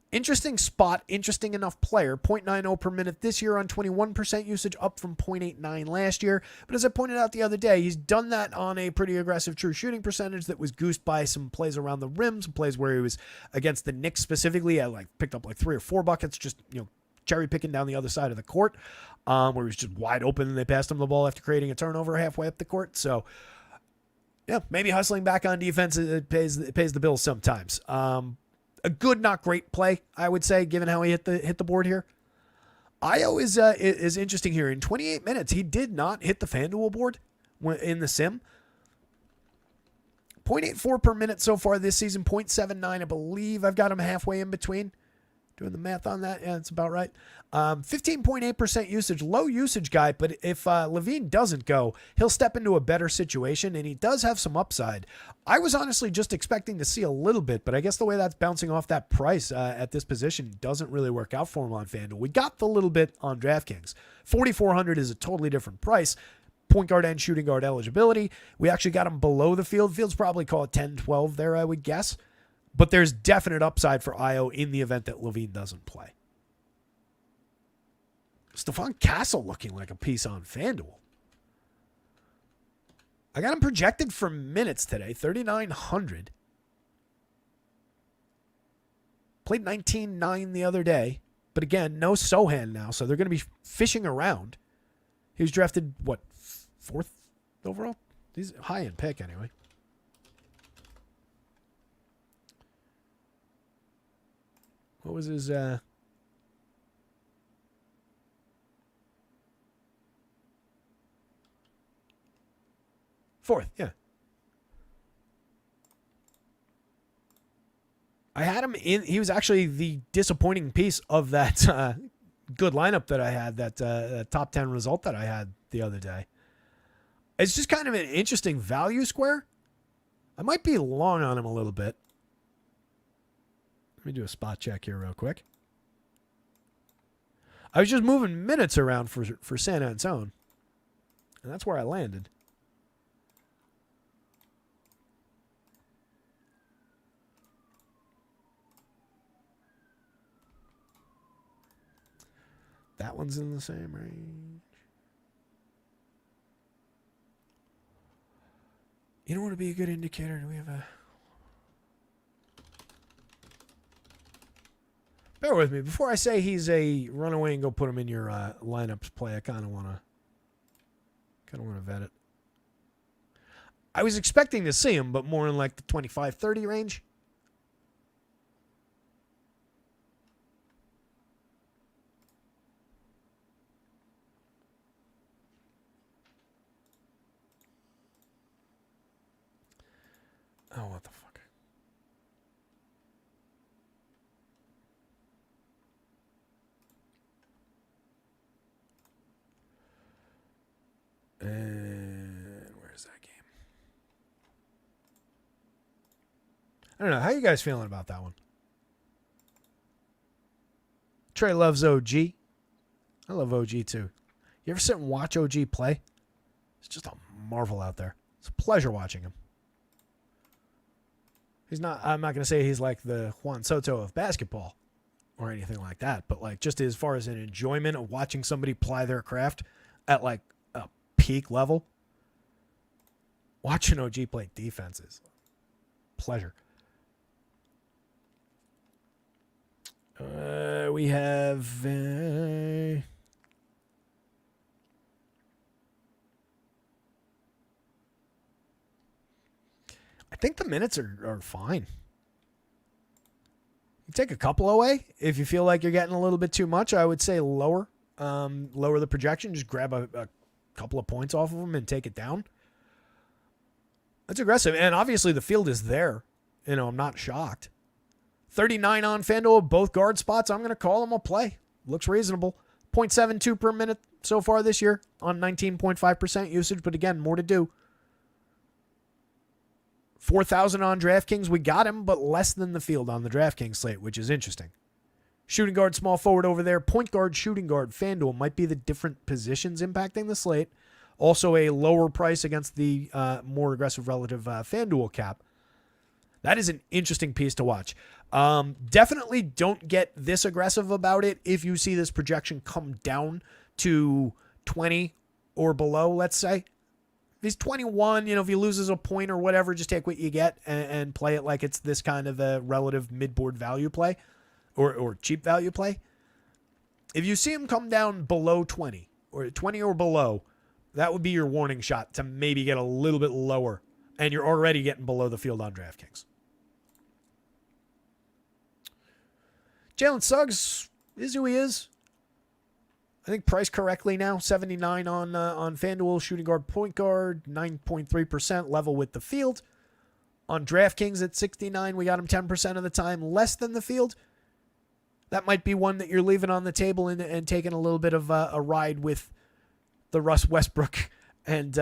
Interesting spot, interesting enough player. 0.90 per minute this year on 21% usage, up from 0.89 last year. But as I pointed out the other day, he's done that on a pretty aggressive true shooting percentage that was goosed by some plays around the rim, some plays where he was against the Knicks specifically. I picked up 3 or 4 buckets, just cherry picking down the other side of the court, where he was just wide open and they passed him the ball after creating a turnover halfway up the court. So yeah, maybe hustling back on defense, it pays the bills sometimes. A good, not great play, I would say, given how he hit the board here. Io is interesting here. In 28 minutes, he did not hit the FanDuel board in the sim. 0.84 per minute so far this season, 0.79, I believe. I've got him halfway in between. Doing the math on that, yeah, that's about right. 15.8% usage, low usage guy, but if Levine doesn't go, he'll step into a better situation, and he does have some upside. I was honestly just expecting to see a little bit, but I guess the way that's bouncing off that price at this position doesn't really work out for him on FanDuel. We got the little bit on DraftKings. 4,400 is a totally different price. Point guard and shooting guard eligibility. We actually got him below the field. Field's probably call it 10, 12 there, I would guess. But there's definite upside for Io in the event that Levine doesn't play. Stephon Castle looking like a piece on FanDuel. I got him projected for minutes today, 3,900. Played 19-9 the other day. But again, no Sohan now, so they're going to be fishing around. He was drafted, 4th overall? He's a high-end pick anyway. What was his... 4th, yeah. I had him in... He was actually the disappointing piece of that good lineup that I had, that top 10 result that I had the other day. It's just kind of an interesting value square. I might be long on him a little bit. Let me do a spot check here real quick. I was just moving minutes around for San Antonio, and that's where I landed. That one's in the same range. You know what would be a good indicator? Do we have a... Bear with me. Before I say he's a runaway and go put him in your lineups play, I kind of want to vet it. I was expecting to see him, but more in like the 25-30 range. Oh, what the fuck? And where's that game? I don't know. How you guys feeling about that one? Trey loves OG. I love OG too. You ever sit and watch OG play? It's just a marvel out there. It's a pleasure watching him. I'm not going to say he's like the Juan Soto of basketball or anything like that, but like just as far as an enjoyment of watching somebody ply their craft at like a peak level, watching OG play defense is pleasure. We have I think the minutes are fine. You take a couple away. If you feel like you're getting a little bit too much, I would say lower the projection. Just grab a couple of points off of them and take it down. That's aggressive. And obviously the field is there. I'm not shocked. 39 on FanDuel, both guard spots. I'm going to call them a play. Looks reasonable. 0.72 per minute so far this year on 19.5% usage. But again, more to do. 4,000 on DraftKings. We got him, but less than the field on the DraftKings slate, which is interesting. Shooting guard, small forward over there. Point guard, shooting guard, FanDuel might be the different positions impacting the slate. Also a lower price against the more aggressive relative FanDuel cap. That is an interesting piece to watch. Definitely don't get this aggressive about it if you see this projection come down to 20 or below, let's say. If he's 21, if he loses a point or whatever, just take what you get and play it like it's this kind of a relative mid-board value play or cheap value play. If you see him come down below 20 or below, that would be your warning shot to maybe get a little bit lower, and you're already getting below the field on DraftKings. Jalen Suggs is who he is. I think priced correctly now. 79 on FanDuel, shooting guard, point guard, 9.3% level with the field. On DraftKings at 69, we got him 10% of the time less than the field. That might be one that you're leaving on the table and taking a little bit of a ride with the Russ Westbrook and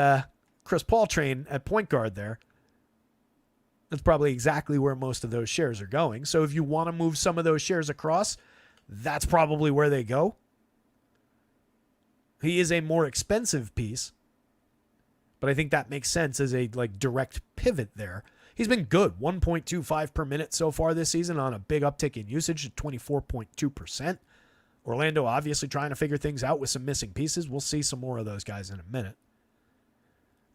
Chris Paul train at point guard there. That's probably exactly where most of those shares are going. So if you want to move some of those shares across, that's probably where they go. He is a more expensive piece, but I think that makes sense as a direct pivot there. He's been good, 1.25 per minute so far this season on a big uptick in usage at 24.2%. Orlando obviously trying to figure things out with some missing pieces. We'll see some more of those guys in a minute.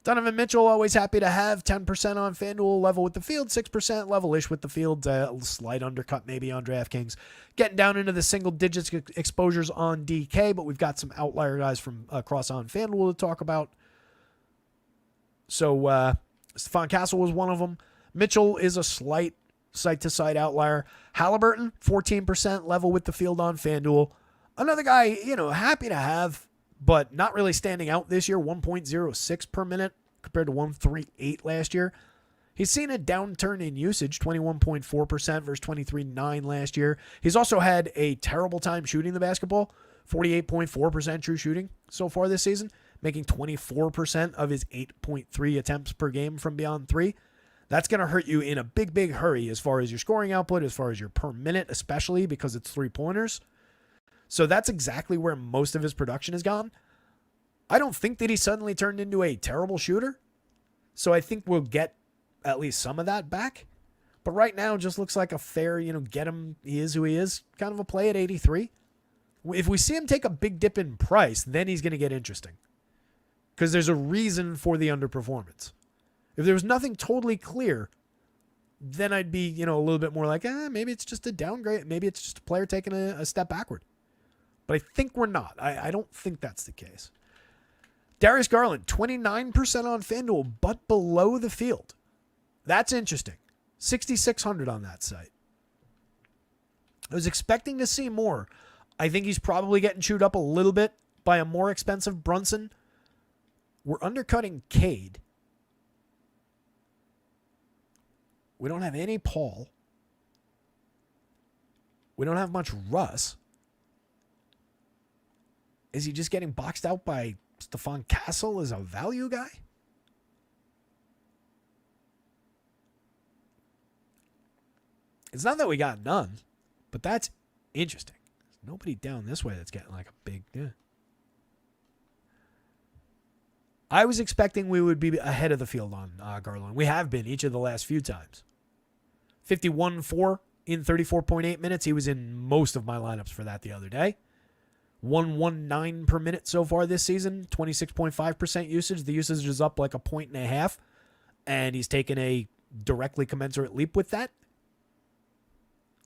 Donovan Mitchell, always happy to have 10% on FanDuel, level with the field, 6% level-ish with the field, a slight undercut maybe on DraftKings. Getting down into the single digits exposures on DK, but we've got some outlier guys from across on FanDuel to talk about. So Stephon Castle was one of them. Mitchell is a slight site-to-site outlier. Halliburton, 14% level with the field on FanDuel. Another guy, happy to have, but not really standing out this year, 1.06 per minute compared to 1.38 last year. He's seen a downturn in usage, 21.4% versus 23.9 last year. He's also had a terrible time shooting the basketball, 48.4% true shooting so far this season, making 24% of his 8.3 attempts per game from beyond three. That's going to hurt you in a big, big hurry as far as your scoring output, as far as your per minute, especially because it's three-pointers. So that's exactly where most of his production has gone. I don't think that he suddenly turned into a terrible shooter. So I think we'll get at least some of that back. But right now just looks like a fair, get him, he is who he is, kind of a play at 83. If we see him take a big dip in price, then he's going to get interesting. Because there's a reason for the underperformance. If there was nothing totally clear, then I'd be, a little bit more like, maybe it's just a downgrade. Maybe it's just a player taking a step backward. But I think we're not. I don't think that's the case. Darius Garland, 29% on FanDuel, but below the field. That's interesting. 6,600 on that site. I was expecting to see more. I think he's probably getting chewed up a little bit by a more expensive Brunson. We're undercutting Cade. We don't have any Paul. We don't have much Russ. Is he just getting boxed out by Stephon Castle as a value guy? It's not that we got none, but that's interesting. There's nobody down this way that's getting like a big... I was expecting we would be ahead of the field on Garland. We have been each of the last few times. 51-4 in 34.8 minutes. He was in most of my lineups for that the other day. 119 per minute so far this season. 26.5% usage. The usage is up like 1.5 points. And he's taken a directly commensurate leap with that.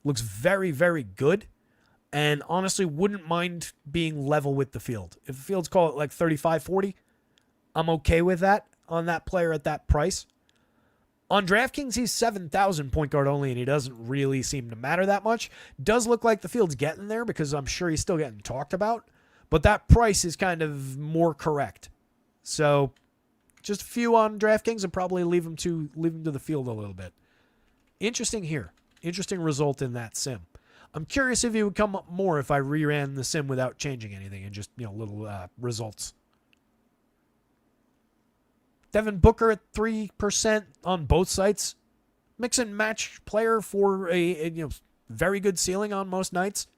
Looks very, very good. And honestly, wouldn't mind being level with the field. If the field's call it like 35-40, I'm okay with that on that player at that price. On DraftKings, he's 7,000 point guard only, and he doesn't really seem to matter that much. Does look like the field's getting there because I'm sure he's still getting talked about. But that price is kind of more correct. So just a few on DraftKings and probably leave him to the field a little bit. Interesting here. Interesting result in that sim. I'm curious if he would come up more if I reran the sim without changing anything and just, little results. Devin Booker at 3% on both sites. Mix and match player for a very good ceiling on most nights.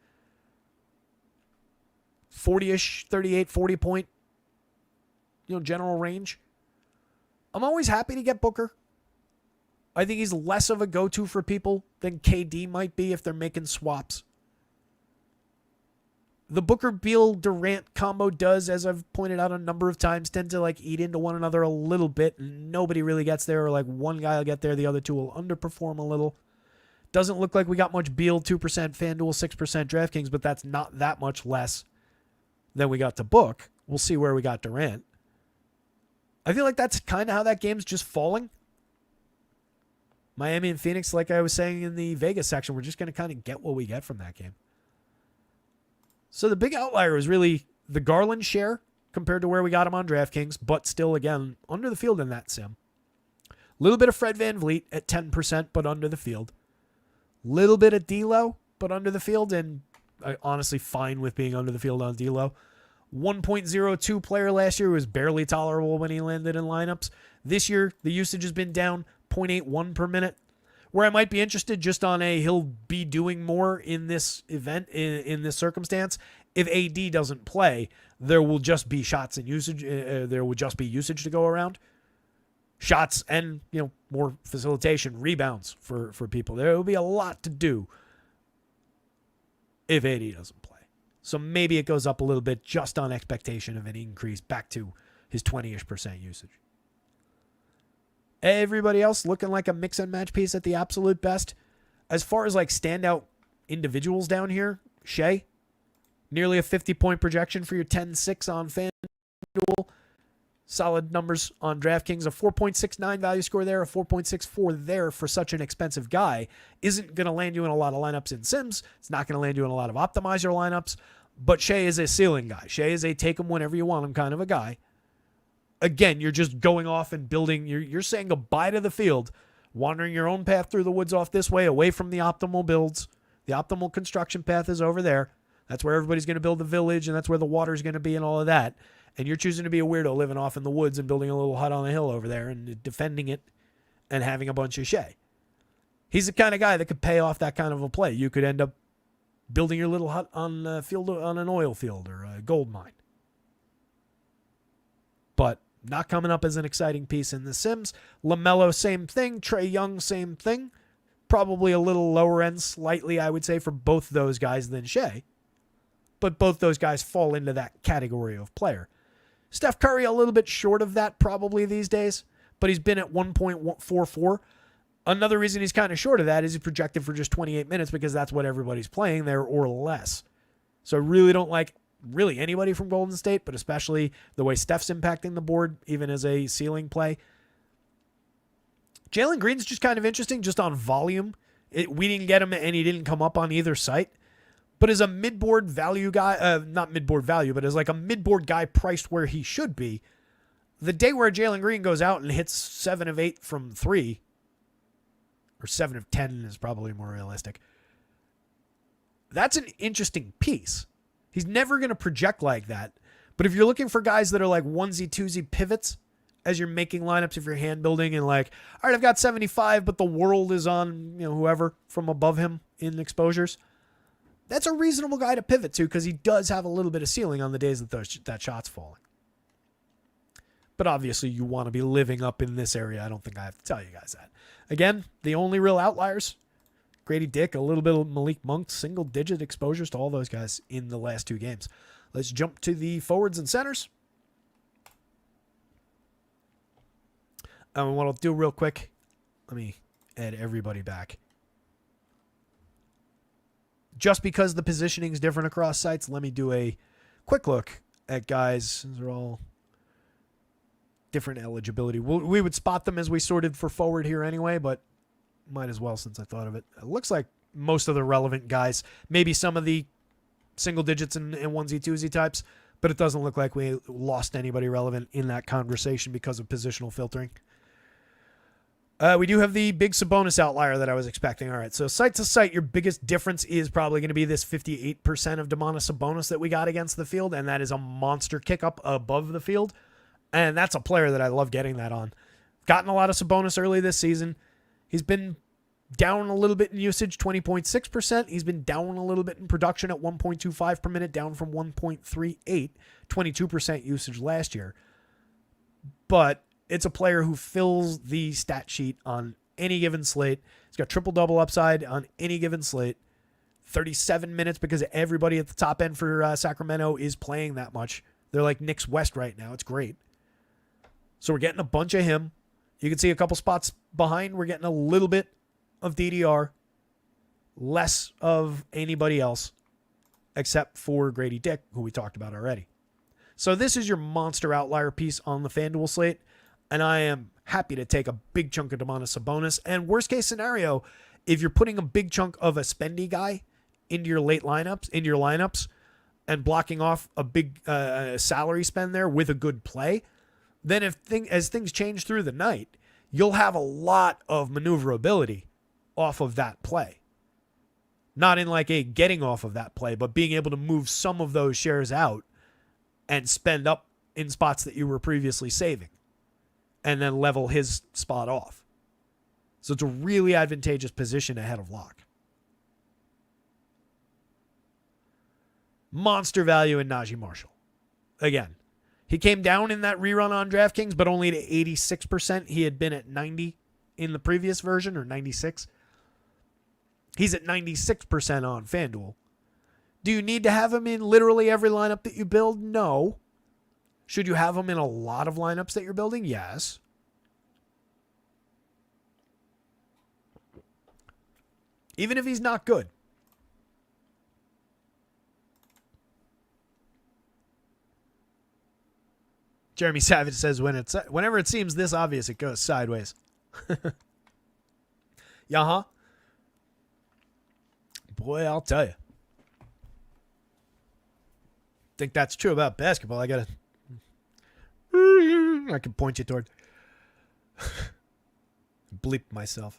40-ish, 38, 40 point, general range. I'm always happy to get Booker. I think he's less of a go-to for people than KD might be if they're making swaps. The Booker-Beal-Durant combo does, as I've pointed out a number of times, tend to eat into one another a little bit. Nobody really gets there, or one guy will get there, the other two will underperform a little. Doesn't look like we got much Beal, 2% FanDuel, 6% DraftKings, but that's not that much less than we got to Book. We'll see where we got Durant. I feel like that's kind of how that game's just falling. Miami and Phoenix, like I was saying in the Vegas section, we're just going to kind of get what we get from that game. So the big outlier is really the Garland share compared to where we got him on DraftKings, but still, again, under the field in that sim. A little bit of Fred VanVleet at 10%, but under the field. Little bit of D'Lo, but under the field, and honestly fine with being under the field on D'Lo. 1.02 player last year was barely tolerable when he landed in lineups. This year, the usage has been down 0.81 per minute. Where I might be interested just on he'll be doing more in this event, in this circumstance. If AD doesn't play, there will just be shots and usage. There will just be usage to go around. Shots and, more facilitation, rebounds for people. There will be a lot to do if AD doesn't play. So maybe it goes up a little bit just on expectation of an increase back to his 20-ish% usage. Everybody else looking like a mix and match piece at the absolute best. As far as standout individuals down here, Shea, nearly a 50-point projection for your 10-6 on FanDuel. Solid numbers on DraftKings. A 4.69 value score there, a 4.64 there for such an expensive guy. Isn't going to land you in a lot of lineups in Sims. It's not going to land you in a lot of optimizer lineups. But Shea is a ceiling guy. Shea is a take him whenever you want him kind of a guy. Again, you're just going off and building. You're saying goodbye to the field, wandering your own path through the woods off this way, away from the optimal builds. The optimal construction path is over there. That's where everybody's going to build the village, and that's where the water's going to be and all of that. And you're choosing to be a weirdo living off in the woods and building a little hut on a hill over there and defending it and having a bunch of Shea. He's the kind of guy that could pay off that kind of a play. You could end up building your little hut on a field, on an oil field or a gold mine. But not coming up as an exciting piece in The Sims. LaMelo, same thing. Trae Young, same thing. Probably a little lower end slightly, I would say, for both those guys than Shea. But both those guys fall into that category of player. Steph Curry, a little bit short of that probably these days, but he's been at 1.44. Another reason he's kind of short of that is he's projected for just 28 minutes because that's what everybody's playing there or less. So I really don't like really anybody from Golden State, but especially the way Steph's impacting the board, even as a ceiling play. Jalen Green's just kind of interesting just on volume. We didn't get him and he didn't come up on either site. But as a mid-board value guy, not mid-board value, but as like a mid-board guy priced where he should be, the day where Jalen Green goes out and hits 7 of 8 from 3, or 7 of 10 is probably more realistic, that's an interesting piece. He's never going to project like that. But if you're looking for guys that are like onesie, twosie pivots as you're making lineups, if you're hand building and like, all right, I've got 75, but the world is on, whoever from above him in exposures, that's a reasonable guy to pivot to because he does have a little bit of ceiling on the days that that shot's falling. But obviously you want to be living up in this area. I don't think I have to tell you guys that. Again, the only real outliers, Grady Dick, a little bit of Malik Monk, single-digit exposures to all those guys in the last 2 games. Let's jump to the forwards and centers. What I'll do real quick, let me add everybody back. Just because the positioning is different across sites, let me do a quick look at guys. These are all different eligibility. We would spot them as we sorted for forward here anyway, but might as well since I thought of it. It looks like most of the relevant guys, maybe some of the single digits and onesie, twosie types, but it doesn't look like we lost anybody relevant in that conversation because of positional filtering. We do have the big Sabonis outlier that I was expecting. All right, so site to site, your biggest difference is probably going to be this 58% of Domantas Sabonis that we got against the field, and that is a monster kick up above the field. And that's a player that I love getting that on. Gotten a lot of Sabonis early this season. He's been down a little bit in usage, 20.6%. He's been down a little bit in production at 1.25 per minute, down from 1.38, 22% usage last year. But it's a player who fills the stat sheet on any given slate. He's got triple-double upside on any given slate. 37 minutes because everybody at the top end for Sacramento is playing that much. They're like Knicks West right now. It's great. So we're getting a bunch of him. You can see a couple spots behind. We're getting a little bit of DDR. Less of anybody else except for Grady Dick, who we talked about already. So this is your monster outlier piece on the FanDuel slate. And I am happy to take a big chunk of Domantas Sabonis. And worst case scenario, if you're putting a big chunk of a spendy guy into your lineups, and blocking off a big salary spend there with a good play, then as things change through the night, you'll have a lot of maneuverability off of that play. Not in like a getting off of that play, but being able to move some of those shares out and spend up in spots that you were previously saving and then level his spot off. So it's a really advantageous position ahead of lock. Monster value in Najee Marshall. Again, he came down in that rerun on DraftKings, but only to 86%. He had been at 90 in the previous version, or 96. He's at 96% on FanDuel. Do you need to have him in literally every lineup that you build? No. Should you have him in a lot of lineups that you're building? Yes. Even if he's not good. Jeremy Savage says, whenever it seems this obvious, it goes sideways. Yeah, Boy, I'll tell you. Think that's true about basketball. I can point you toward. Bleep myself.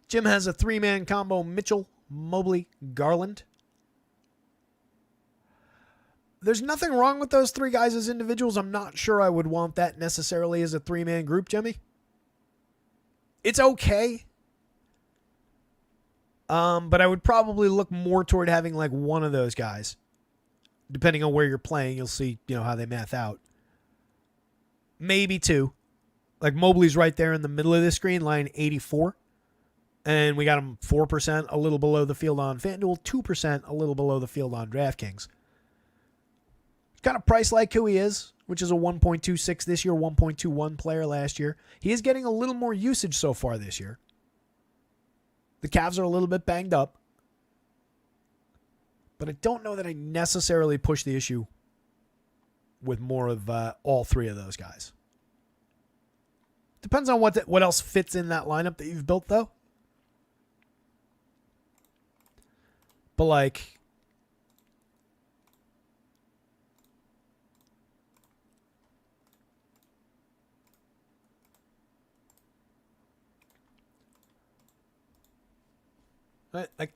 Jim has a 3-man combo: Mitchell, Mobley, Garland. There's nothing wrong with those 3 guys as individuals. I'm not sure I would want that necessarily as a 3-man group, Jimmy. It's okay. But I would probably look more toward having like one of those guys. Depending on where you're playing, you'll see, how they math out. Maybe 2. Like Mobley's right there in the middle of the screen, line 84. And we got him 4%, a little below the field on FanDuel, 2%, a little below the field on DraftKings. kind of price like who he is, which is a 1.26 this year, 1.21 player last year. He is getting a little more usage so far this year. The Cavs are a little bit banged up. But I don't know that I necessarily push the issue with more of all three of those guys. Depends on what else fits in that lineup that you've built, though. But like,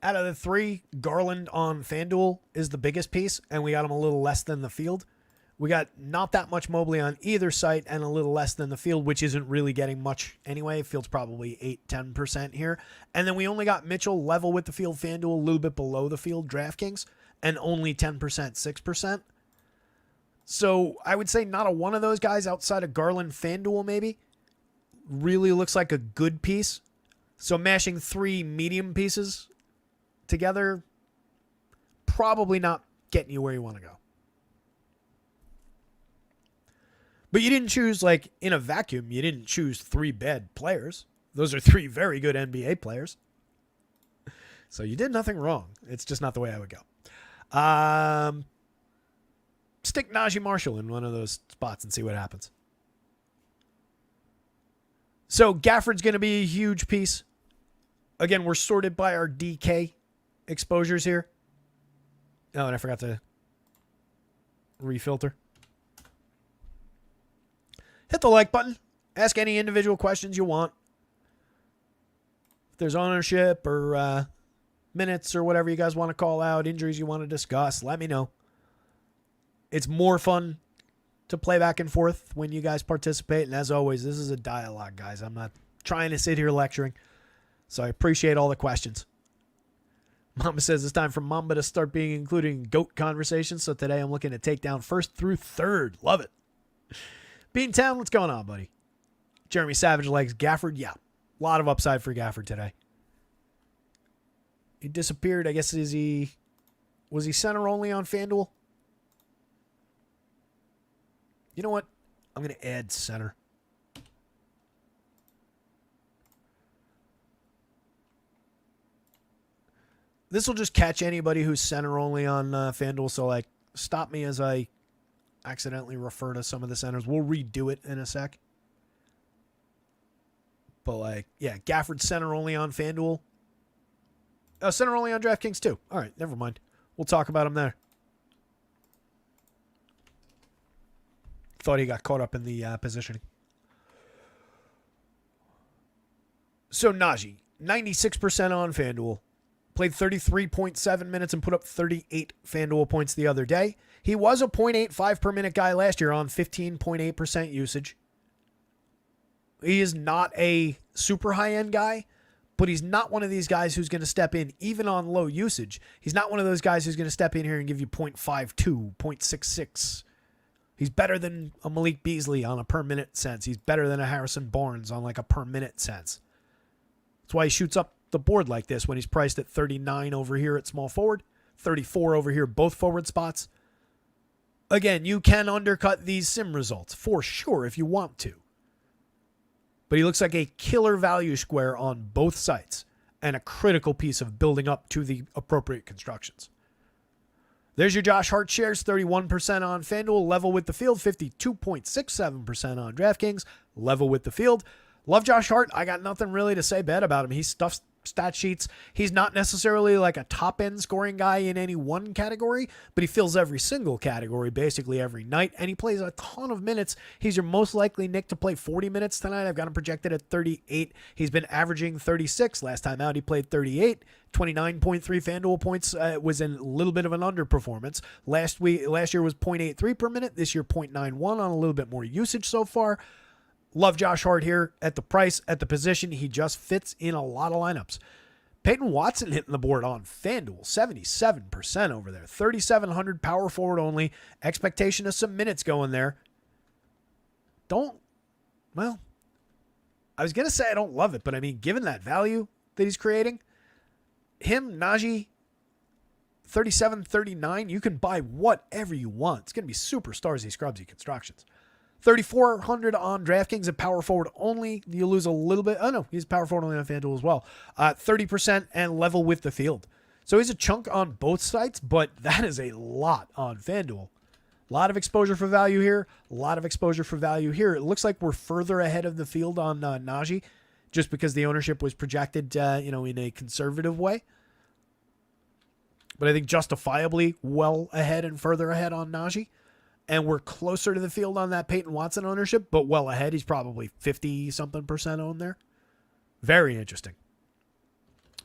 out of the three, Garland on FanDuel is the biggest piece, and we got him a little less than the field. We got not that much Mobley on either site and a little less than the field, which isn't really getting much anyway. Field's probably 8-10% here. And then we only got Mitchell level with the field, FanDuel a little bit below the field, DraftKings, and only 10%, 6%. So I would say not a one of those guys outside of Garland, FanDuel maybe, really looks like a good piece. So mashing three medium pieces together, probably not getting you where you want to go. But you didn't choose, like, in a vacuum, you didn't choose three bad players. Those are three very good NBA players. So you did nothing wrong. It's just not the way I would go. Stick Najee Marshall in one of those spots and see what happens. So Gafford's going to be a huge piece. Again, we're sorted by our DK exposures here. Oh, and I forgot to refilter. Hit the like button. Ask any individual questions you want. If there's ownership or minutes or whatever you guys want to call out, injuries you want to discuss, let me know. It's more fun to play back and forth when you guys participate. And as always, this is a dialogue, guys. I'm not trying to sit here lecturing. So I appreciate all the questions. Mamba says it's time for Mamba to start being included in GOAT conversations. So today I'm looking to take down first through third. Love it. Beantown, what's going on, buddy? Jeremy Savage likes Gafford. Yeah, a lot of upside for Gafford today. He disappeared. I guess was he center only on FanDuel? You know what? I'm going to add center. This will just catch anybody who's center only on FanDuel. So, like, stop me as I accidentally refer to some of the centers. We'll redo it in a sec. But, like, yeah, Gafford center only on FanDuel. Center only on DraftKings, too. All right, never mind. We'll talk about him there. Thought he got caught up in the positioning. So, Najee, 96% on FanDuel. Played 33.7 minutes and put up 38 FanDuel points the other day. He was a 0.85 per minute guy last year on 15.8% usage. He is not a super high-end guy, but he's not one of these guys who's going to step in even on low usage. He's not one of those guys who's going to step in here and give you 0.52, 0.66. He's better than a Malik Beasley on a per minute sense. He's better than a Harrison Barnes on like a per minute sense. That's why he shoots up the board like this when he's priced at 39 over here at small forward, 34 over here, both forward spots. Again, you can undercut these sim results for sure if you want to. But he looks like a killer value square on both sites and a critical piece of building up to the appropriate constructions. There's your Josh Hart shares, 31% on FanDuel, level with the field, 52.67% on DraftKings, level with the field. Love Josh Hart. I got nothing really to say bad about him. He stuffs stat sheets. He's not necessarily like a top-end scoring guy in any one category, but he fills every single category basically every night, and he plays a ton of minutes. He's your most likely Nick to play 40 minutes tonight. I've got him projected at 38. He's been averaging 36. Last time out, he played 38. 29.3 FanDuel points was in a little bit of an underperformance. Last year was 0.83 per minute. This year, 0.91 on a little bit more usage so far. Love Josh Hart here at the price, at the position. He just fits in a lot of lineups. Peyton Watson hitting the board on FanDuel, 77% over there. 3,700 power forward only. Expectation of some minutes going there. I was going to say I don't love it, but I mean, given that value that he's creating, him, Najee, $37.39. You can buy whatever you want. It's going to be super starsy, scrubsy constructions. $3,400 on DraftKings at power forward only. You lose a little bit. Oh, no, he's power forward only on FanDuel as well. 30% and level with the field. So he's a chunk on both sites, but that is a lot on FanDuel. A lot of exposure for value here. A lot of exposure for value here. It looks like we're further ahead of the field on Najee just because the ownership was projected, in a conservative way. But I think justifiably well ahead and further ahead on Najee. And we're closer to the field on that Peyton Watson ownership, but well ahead. He's probably 50-something% owned there. Very interesting.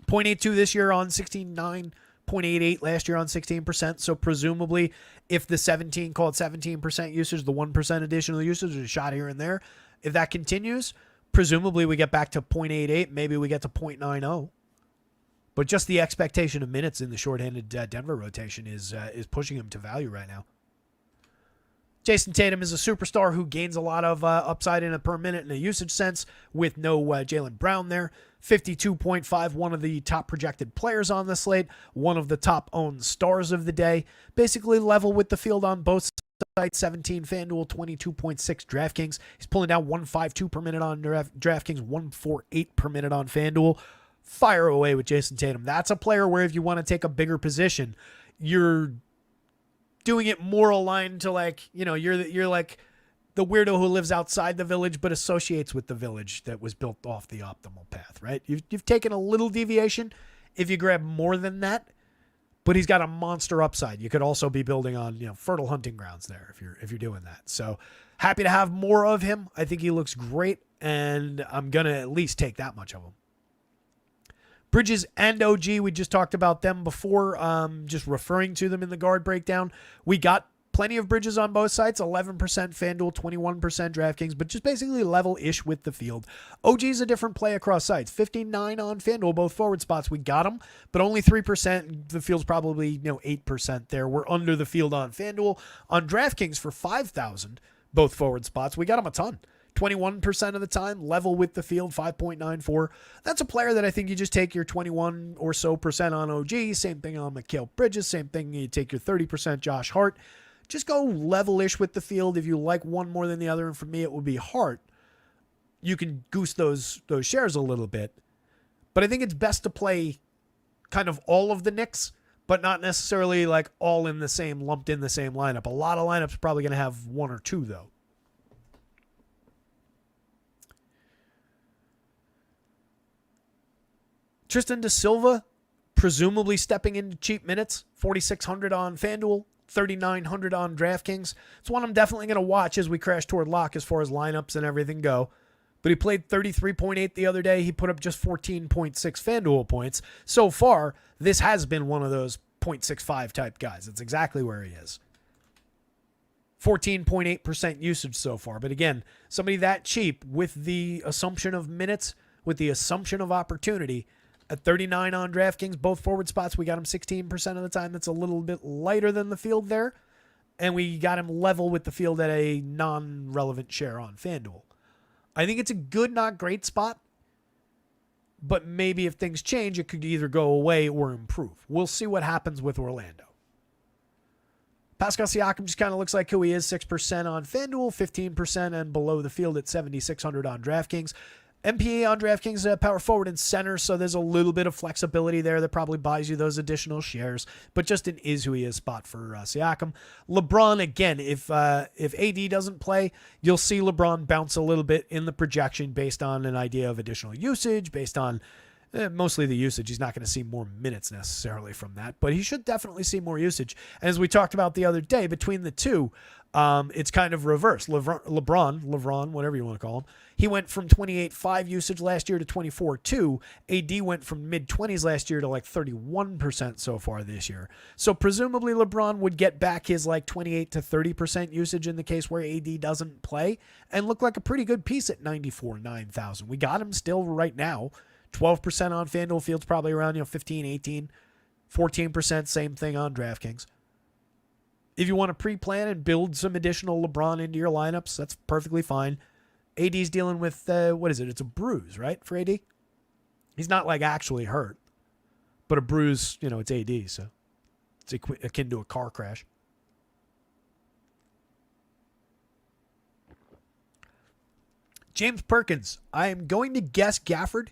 0.82 this year on 16.9, 0.88 last year on 16%. So presumably, if the 17% usage, the 1% additional usage is a shot here and there, if that continues, presumably we get back to 0.88. Maybe we get to 0.90. But just the expectation of minutes in the shorthanded Denver rotation is pushing him to value right now. Jason Tatum is a superstar who gains a lot of upside in a per minute in a usage sense with no Jaylen Brown there. 52.5, one of the top projected players on the slate, one of the top owned stars of the day. Basically level with the field on both sides, 17 FanDuel, 22.6 DraftKings. He's pulling down 152 per minute on DraftKings, 148 per minute on FanDuel. Fire away with Jason Tatum. That's a player where if you want to take a bigger position, you're doing it more aligned to you're like the weirdo who lives outside the village but associates with the village that was built off the optimal path, right? You've taken a little deviation if you grab more than that, but he's got a monster upside. You could also be building on, fertile hunting grounds there if you're doing that. So happy to have more of him. I think he looks great, and I'm going to at least take that much of him. Bridges and OG, we just talked about them before, just referring to them in the guard breakdown. We got plenty of Bridges on both sides, 11% FanDuel, 21% DraftKings, but just basically level-ish with the field. OG is a different play across sites, 59 on FanDuel, both forward spots. We got them, but only 3%. The field's probably 8% there. We're under the field on FanDuel. On DraftKings for 5,000, both forward spots, we got them a ton. 21% of the time, level with the field, 5.94. That's a player that I think you just take your 21 or so percent on OG. Same thing on Mikal Bridges. Same thing, you take your 30% Josh Hart. Just go level-ish with the field. If you like one more than the other, and for me it would be Hart, you can goose those shares a little bit. But I think it's best to play kind of all of the Knicks, but not necessarily like all in the same, lumped in the same lineup. A lot of lineups are probably going to have one or two, though. Tristan da Silva, presumably stepping into cheap minutes, 4,600 on FanDuel, 3,900 on DraftKings. It's one I'm definitely going to watch as we crash toward lock as far as lineups and everything go. But he played 33.8 the other day. He put up just 14.6 FanDuel points. So far, this has been one of those 0.65 type guys. It's exactly where he is. 14.8% usage so far. But again, somebody that cheap with the assumption of minutes, with the assumption of opportunity, at 39 on DraftKings, both forward spots, we got him 16% of the time. That's a little bit lighter than the field there. And we got him level with the field at a non-relevant share on FanDuel. I think it's a good, not great spot. But maybe if things change, it could either go away or improve. We'll see what happens with Orlando. Pascal Siakam just kind of looks like who he is, 6% on FanDuel, 15% and below the field at 7,600 on DraftKings. MPA on DraftKings, power forward and center, so there's a little bit of flexibility there that probably buys you those additional shares, but just an is who he is spot for Siakam. LeBron, again, if AD doesn't play, you'll see LeBron bounce a little bit in the projection based on an idea of additional usage, based on mostly the usage. He's not going to see more minutes necessarily from that, but he should definitely see more usage. And as we talked about the other day, between the two, it's kind of reversed. LeBron, whatever you want to call him, he went from 28.5 usage last year to 24.2. AD went from mid-20s last year to like 31% so far this year. So presumably LeBron would get back his like 28 to 30% usage in the case where AD doesn't play and look like a pretty good piece at 94,900. We got him still right now. 12% on FanDuel, field's probably around 15, 18, 14%, same thing on DraftKings. If you want to pre-plan and build some additional LeBron into your lineups, that's perfectly fine. AD's dealing with, what is it? It's a bruise, right, for AD? He's not like actually hurt, but a bruise, it's AD, so It's akin to a car crash. James Perkins. I am going to guess Gafford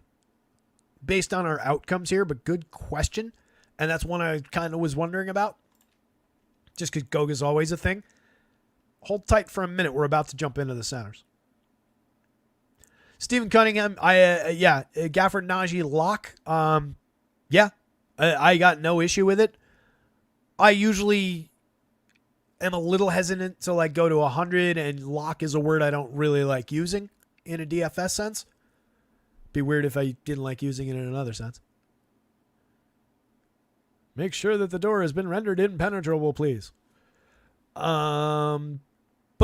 based on our outcomes here, but good question. And that's one I kind of was wondering about. Just because Goga's always a thing. Hold tight for a minute. We're about to jump into the centers. Stephen Cunningham. Gafford, Najee, lock. I got no issue with it. I usually am a little hesitant to like go to 100, and lock is a word I don't really like using in a DFS sense. Be weird if I didn't like using it in another sense. Make sure that the door has been rendered impenetrable, please. But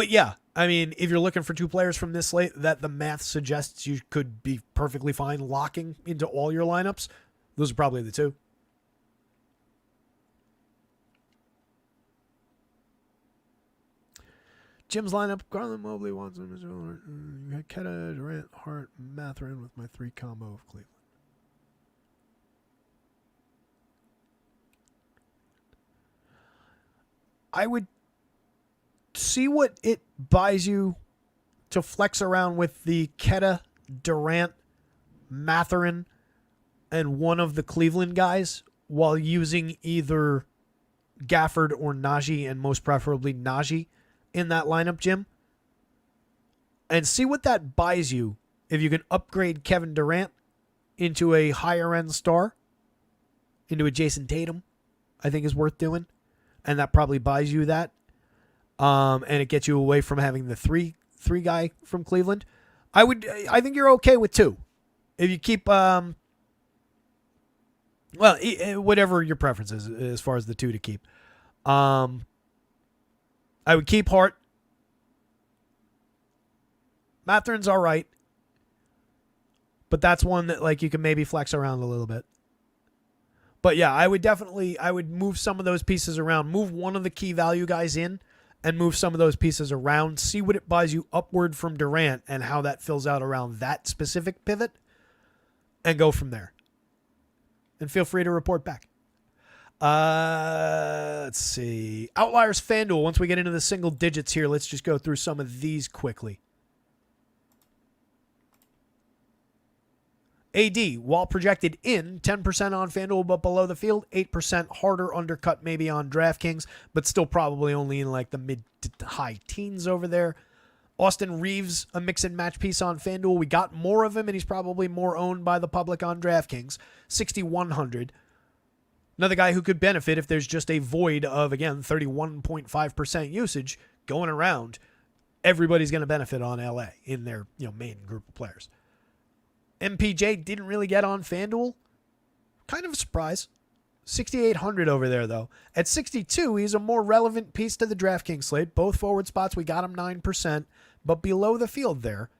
yeah, I mean, if you're looking for two players from this slate that the math suggests you could be perfectly fine locking into all your lineups, those are probably the two. Jim's lineup: Garland, Mobley, Watson, Keta, Durant, Hart, Mathurin with my 3 combo of Cleveland. I would see what it buys you to flex around with the Keta, Durant, Mathurin, and one of the Cleveland guys while using either Gafford or Najee, and most preferably Najee in that lineup, Jim. And see what that buys you if you can upgrade Kevin Durant into a higher end star, into a Jason Tatum, I think is worth doing. And that probably buys you that. And it gets you away from having the three guy from Cleveland. I think you're okay with 2. If you keep, whatever your preference is as far as the 2 to keep. I would keep Hart. Mathurin's all right. But that's one that like you can maybe flex around a little bit. But yeah, I would move some of those pieces around. Move one of the key value guys in and move some of those pieces around. See what it buys you upward from Durant and how that fills out around that specific pivot. And go from there. And feel free to report back. Let's see. Outliers FanDuel. Once we get into the single digits here, let's just go through some of these quickly. AD, while projected in 10% on FanDuel but below the field, 8% harder undercut maybe on DraftKings, but still probably only in like the mid to high teens over there. Austin Reeves, a mix and match piece on FanDuel. We got more of him, and he's probably more owned by the public on DraftKings. 6,100. Another guy who could benefit if there's just a void of, again, 31.5% usage going around. Everybody's going to benefit on LA in their main group of players. MPJ didn't really get on FanDuel. Kind of a surprise. 6,800 over there, though. At 62, he's a more relevant piece to the DraftKings slate. Both forward spots, we got him 9%, but below the field there.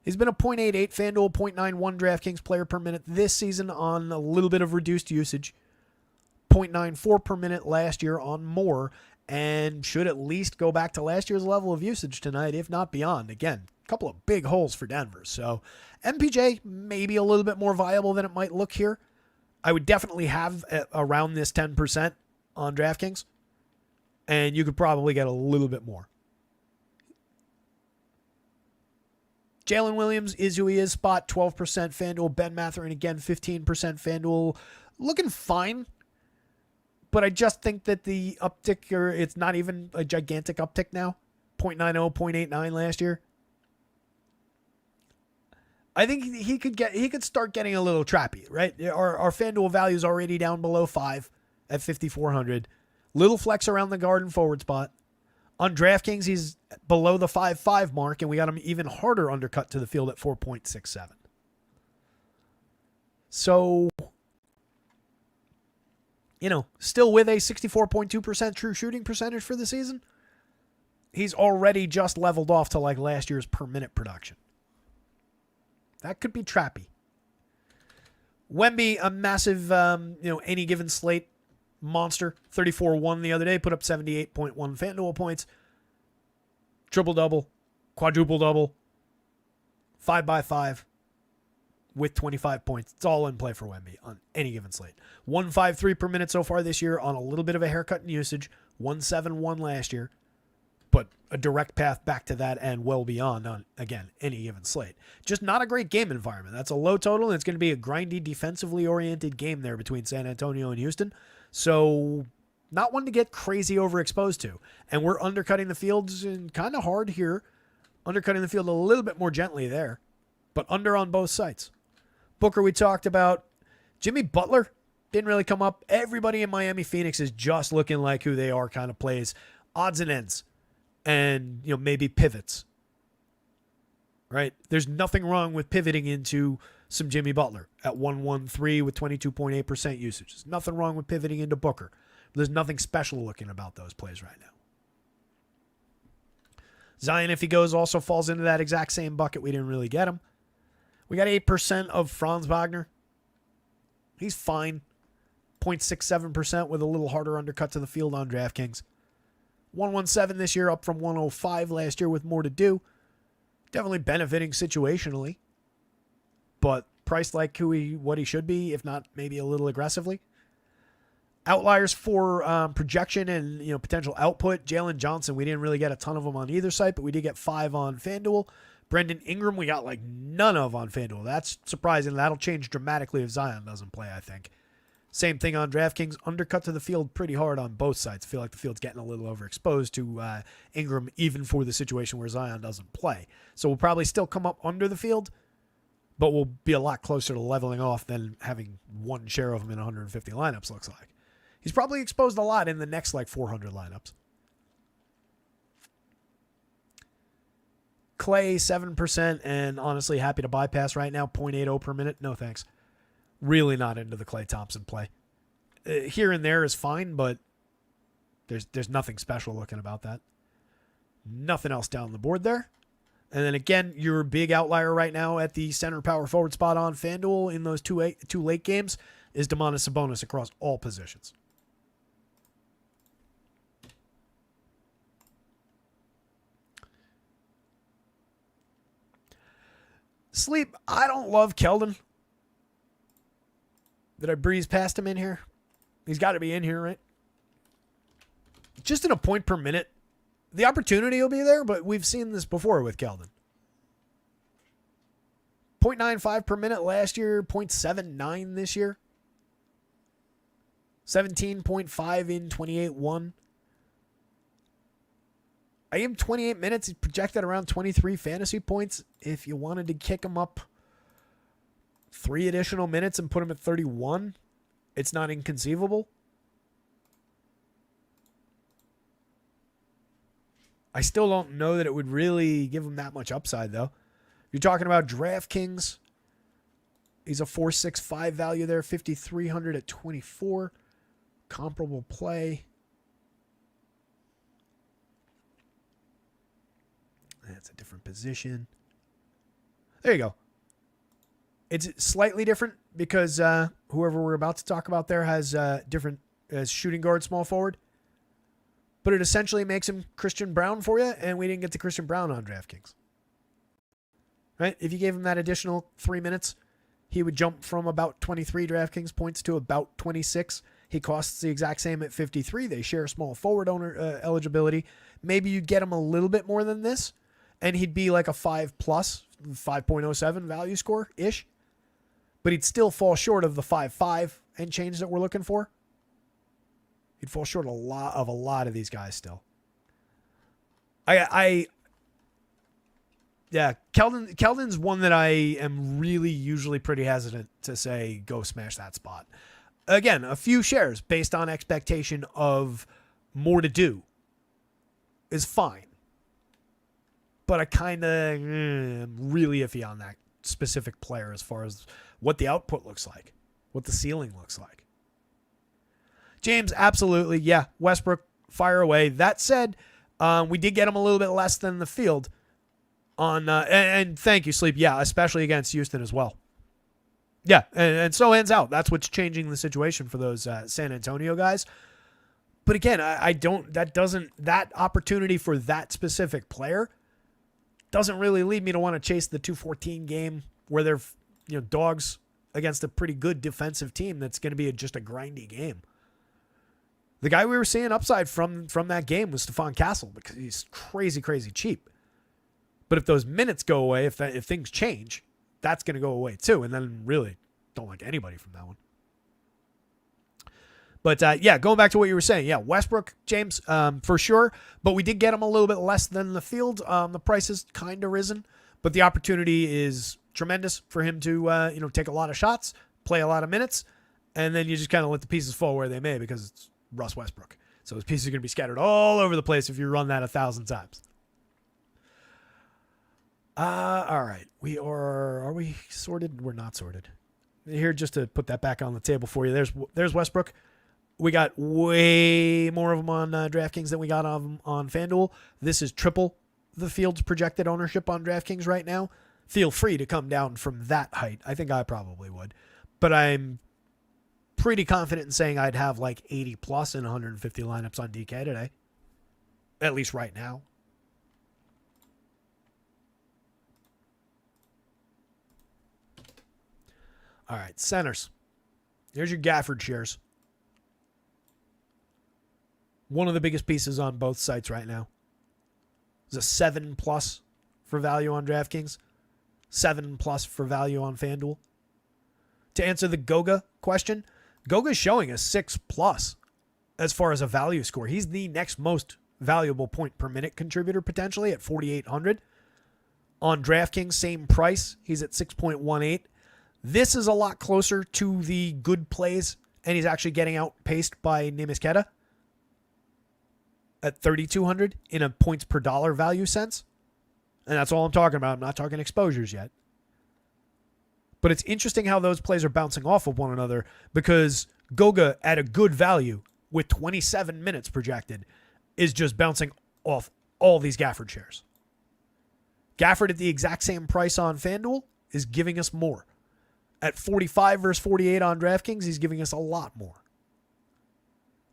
He's been a .88 FanDuel, .91 DraftKings player per minute this season on a little bit of reduced usage. .94 per minute last year on more, and should at least go back to last year's level of usage tonight, if not beyond. Again, a couple of big holes for Denver. So MPJ maybe a little bit more viable than it might look here. I would definitely have around this 10% on DraftKings, and you could probably get a little bit more. Jalen Williams is who he is. Spot 12% FanDuel. Ben Mathurin again 15% FanDuel. Looking fine. But I just think that the uptick, or it's not even a gigantic uptick now. 0.90, 0.89 last year. I think he could start getting a little trappy, right? Our FanDuel value is already down below 5 at 5,400. Little flex around the guard and forward spot. On DraftKings, he's below the 5.5 mark, and we got him even harder undercut to the field at 4.67. So, still with a 64.2% true shooting percentage for the season, he's already just leveled off to like last year's per minute production. That could be trappy. Wemby, a massive, any given slate monster. 34-1 the other day, put up 78.1 FanDuel points. Triple-double, quadruple-double, 5x5. with 25 points. It's all in play for Wemby on any given slate. 1.53 per minute so far this year on a little bit of a haircut in usage. 1.71 last year, but a direct path back to that and well beyond on, again, any given slate. Just not a great game environment. That's a low total, and it's going to be a grindy, defensively oriented game there between San Antonio and Houston. So not one to get crazy overexposed to. And we're undercutting the fields kind of hard here. Undercutting the field a little bit more gently there, but under on both sites. Booker, we talked about. Jimmy Butler didn't really come up. Everybody in Miami Phoenix is just looking like who they are, kind of plays odds and ends and, maybe pivots. Right? There's nothing wrong with pivoting into some Jimmy Butler at 1.13 with 22.8% usage. There's nothing wrong with pivoting into Booker. There's nothing special looking about those plays right now. Zion, if he goes, also falls into that exact same bucket. We didn't really get him. We got 8% of Franz Wagner. He's fine. 0.67% with a little harder undercut to the field on DraftKings. 117 this year, up from 105 last year with more to do. Definitely benefiting situationally, but priced like what he should be, if not maybe a little aggressively. Outliers for projection and potential output. Jalen Johnson, we didn't really get a ton of them on either site, but we did get 5 on FanDuel. Brendan Ingram, we got none of on FanDuel. That's surprising. That'll change dramatically if Zion doesn't play, I think. Same thing on DraftKings. Undercut to the field pretty hard on both sides. I feel like the field's getting a little overexposed to Ingram, even for the situation where Zion doesn't play. So we'll probably still come up under the field, but we'll be a lot closer to leveling off than having one share of him in 150 lineups, looks like. He's probably exposed a lot in the next 400 lineups. Clay, 7%, and honestly happy to bypass right now. 0.80 per minute. No thanks. Really not into the Klay Thompson play. Here and there is fine, but there's nothing special looking about that. Nothing else down the board there. And then again, your big outlier right now at the center power forward spot on FanDuel in those two late games is Domantas Sabonis across all positions. Sleep, I don't love Keldon. Did I breeze past him in here? He's got to be in here, right? Just in a point per minute. The opportunity will be there, but we've seen this before with Keldon. 0.95 per minute last year, 0.79 this year. 17.5 in 28-1. I am 28 minutes. He's projected around 23 fantasy points. If you wanted to kick him up 3 additional minutes and put him at 31, it's not inconceivable. I still don't know that it would really give him that much upside, though. You're talking about DraftKings. He's a 4.65 value there, 5,300 at 24. Comparable play. That's a different position. There you go. It's slightly different because whoever we're about to talk about there has different as shooting guard, small forward. But it essentially makes him Christian Brown for you, and we didn't get to Christian Brown on DraftKings. Right? If you gave him that additional 3 minutes, he would jump from about 23 DraftKings points to about 26. He costs the exact same at 53. They share small forward owner eligibility. Maybe you'd get him a little bit more than this, and he'd be like a 5+, 5.07 value score-ish. But he'd still fall short of the 5.5 and change that we're looking for. He'd fall short of a lot of these guys still. Yeah, Keldon's one that I am really usually pretty hesitant to say go smash that spot. Again, a few shares based on expectation of more to do is fine. But I kind of am really iffy on that specific player as far as what the output looks like, what the ceiling looks like. James, absolutely. Yeah, Westbrook, fire away. That said, we did get him a little bit less than the field on, and thank you, Sleep. Yeah, especially against Houston as well. Yeah, and so ends out. That's what's changing the situation for those San Antonio guys. But again, that opportunity for that specific player doesn't really lead me to want to chase the 214 game where they're dogs against a pretty good defensive team that's going to be just a grindy game. The guy we were seeing upside from that game was Stephon Castle because he's crazy, crazy cheap. But if those minutes go away, if things change, that's going to go away too. And then really don't like anybody from that one. But going back to what you were saying. Yeah, Westbrook, James, for sure. But we did get him a little bit less than the field. The price has kind of risen. But the opportunity is tremendous for him to take a lot of shots, play a lot of minutes, and then you just kind of let the pieces fall where they may because it's Russ Westbrook. So his pieces are going to be scattered all over the place if you run that 1,000 times. All right. Are we sorted? We're not sorted. Here, just to put that back on the table for you. There's Westbrook. We got way more of them on DraftKings than we got of them on FanDuel. This is triple the field's projected ownership on DraftKings right now. Feel free to come down from that height. I think I probably would. But I'm pretty confident in saying I'd have like 80 plus in 150 lineups on DK today. At least right now. All right, centers. Here's your Gafford shares. One of the biggest pieces on both sites right now. There's a 7+ for value on DraftKings. 7+ for value on FanDuel. To answer the Goga question, Goga's showing a 6+ as far as a value score. He's the next most valuable point per minute contributor potentially at 4,800. On DraftKings, same price. He's at 6.18. This is a lot closer to the good plays, and he's actually getting outpaced by Nimisketa at 3,200 in a points per dollar value sense. And that's all I'm talking about. I'm not talking exposures yet. But it's interesting how those plays are bouncing off of one another because Goga at a good value with 27 minutes projected is just bouncing off all these Gafford shares. Gafford at the exact same price on FanDuel is giving us more. At 45 versus 48 on DraftKings, he's giving us a lot more.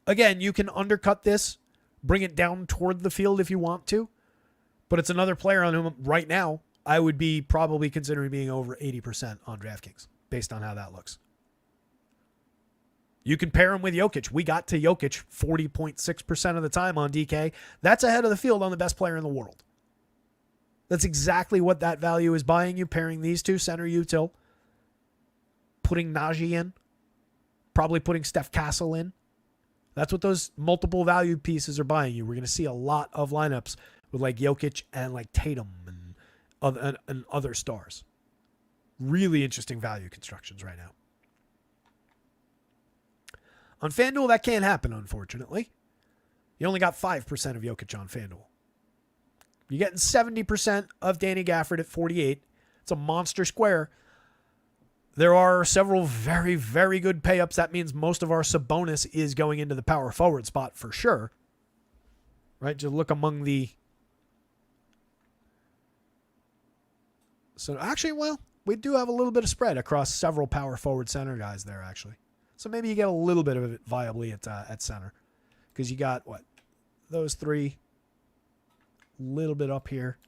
Again, you can undercut this, bring it down toward the field if you want to, but it's another player on whom right now I would be probably considering being over 80% on DraftKings based on how that looks. You can pair him with Jokic. We got to Jokic 40.6% of the time on DK. That's ahead of the field on the best player in the world. That's exactly what that value is buying you, pairing these two, center util, putting Najee in, probably putting Steph Castle in. That's what those multiple value pieces are buying you. We're going to see a lot of lineups with like Jokic and like Tatum and other stars. Really interesting value constructions right now. On FanDuel, that can't happen, unfortunately. You only got 5% of Jokic on FanDuel. You're getting 70% of Danny Gafford at 48. It's a monster square. There are several very, very good pay-ups. That means most of our Sabonis is going into the power forward spot for sure. Right? Just look among the... So actually, well, we do have a little bit of spread across several power forward center guys there, actually. So maybe you get a little bit of it viably at center. Because you got, what? Those three. A little bit up here.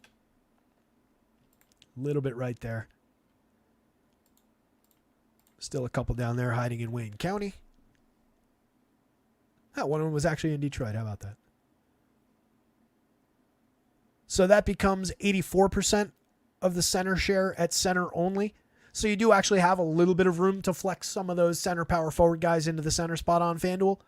A little bit right there. Still a couple down there hiding in Wayne County. One of them was actually in Detroit. How about that? So that becomes 84% of the center share at center only. So you do actually have a little bit of room to flex some of those center power forward guys into the center spot on FanDuel.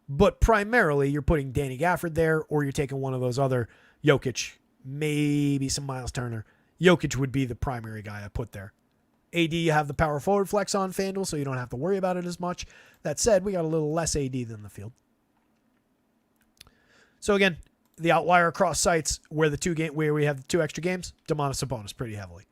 But primarily you're putting Danny Gafford there, or you're taking one of those other Jokic, maybe some Miles Turner. Jokic would be the primary guy I put there. AD, you have the power forward flex on FanDuel, so you don't have to worry about it as much. That said, we got a little less AD than the field. So again, the outlier across sites where where we have the two extra games, Domantas Sabonis pretty heavily.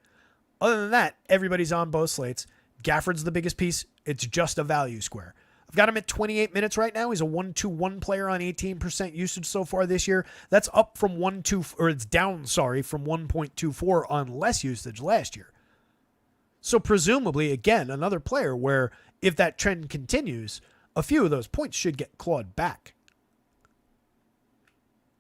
Other than that, everybody's on both slates. Gafford's the biggest piece. It's just a value square. I've got him at 28 minutes right now. He's a 1-2-1 player on 18% usage so far this year. That's up from it's down, from 1.24 on less usage last year. So presumably, again, another player where if that trend continues, a few of those points should get clawed back.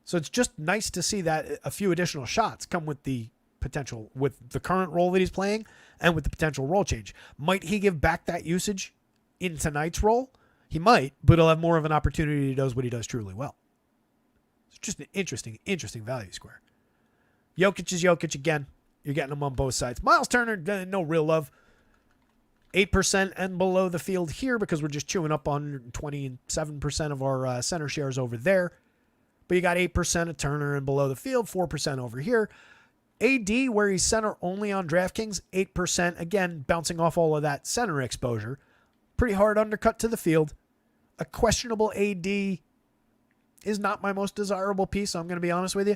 So it's just nice to see that a few additional shots come with the potential with the current role that he's playing and with the potential role change. Might he give back that usage in tonight's role? He might, but he'll have more of an opportunity. He does what he does truly well. It's just an interesting value square. Jokic is Jokic again. You're getting him on both sides. Miles Turner, no real love. 8% and below the field here because we're just chewing up on 27% of our center shares over there. But you got 8% of Turner and below the field, 4% over here. AD, where he's center only on DraftKings, 8%. Again, bouncing off all of that center exposure. Pretty hard undercut to the field. A questionable AD is not my most desirable piece, so I'm going to be honest with you.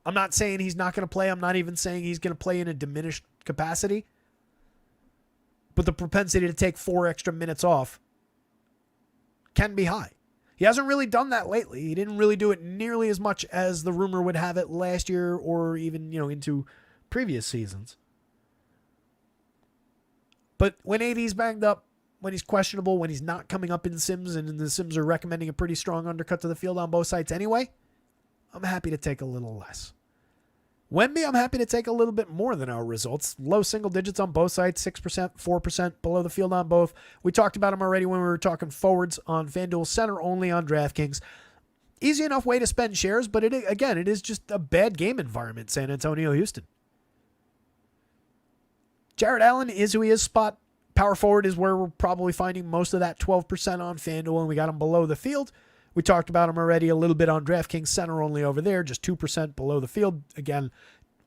I'm not saying he's not going to play. I'm not even saying he's going to play in a diminished capacity. But the propensity to take 4 extra minutes off can be high. He hasn't really done that lately. He didn't really do it nearly as much as the rumor would have it last year or even, into previous seasons. But when AD's banged up, when he's questionable, when he's not coming up in Sims, and the Sims are recommending a pretty strong undercut to the field on both sides anyway, I'm happy to take a little less. Wemby, I'm happy to take a little bit more than our results. Low single digits on both sides, 6%, 4% below the field on both. We talked about them already when we were talking forwards on FanDuel, center only on DraftKings. Easy enough way to spend shares, but it is just a bad game environment, San Antonio, Houston. Jared Allen is who he is spot. Power forward is where we're probably finding most of that 12% on FanDuel, and we got him below the field. We talked about him already a little bit on DraftKings, center only over there, just 2% below the field. Again,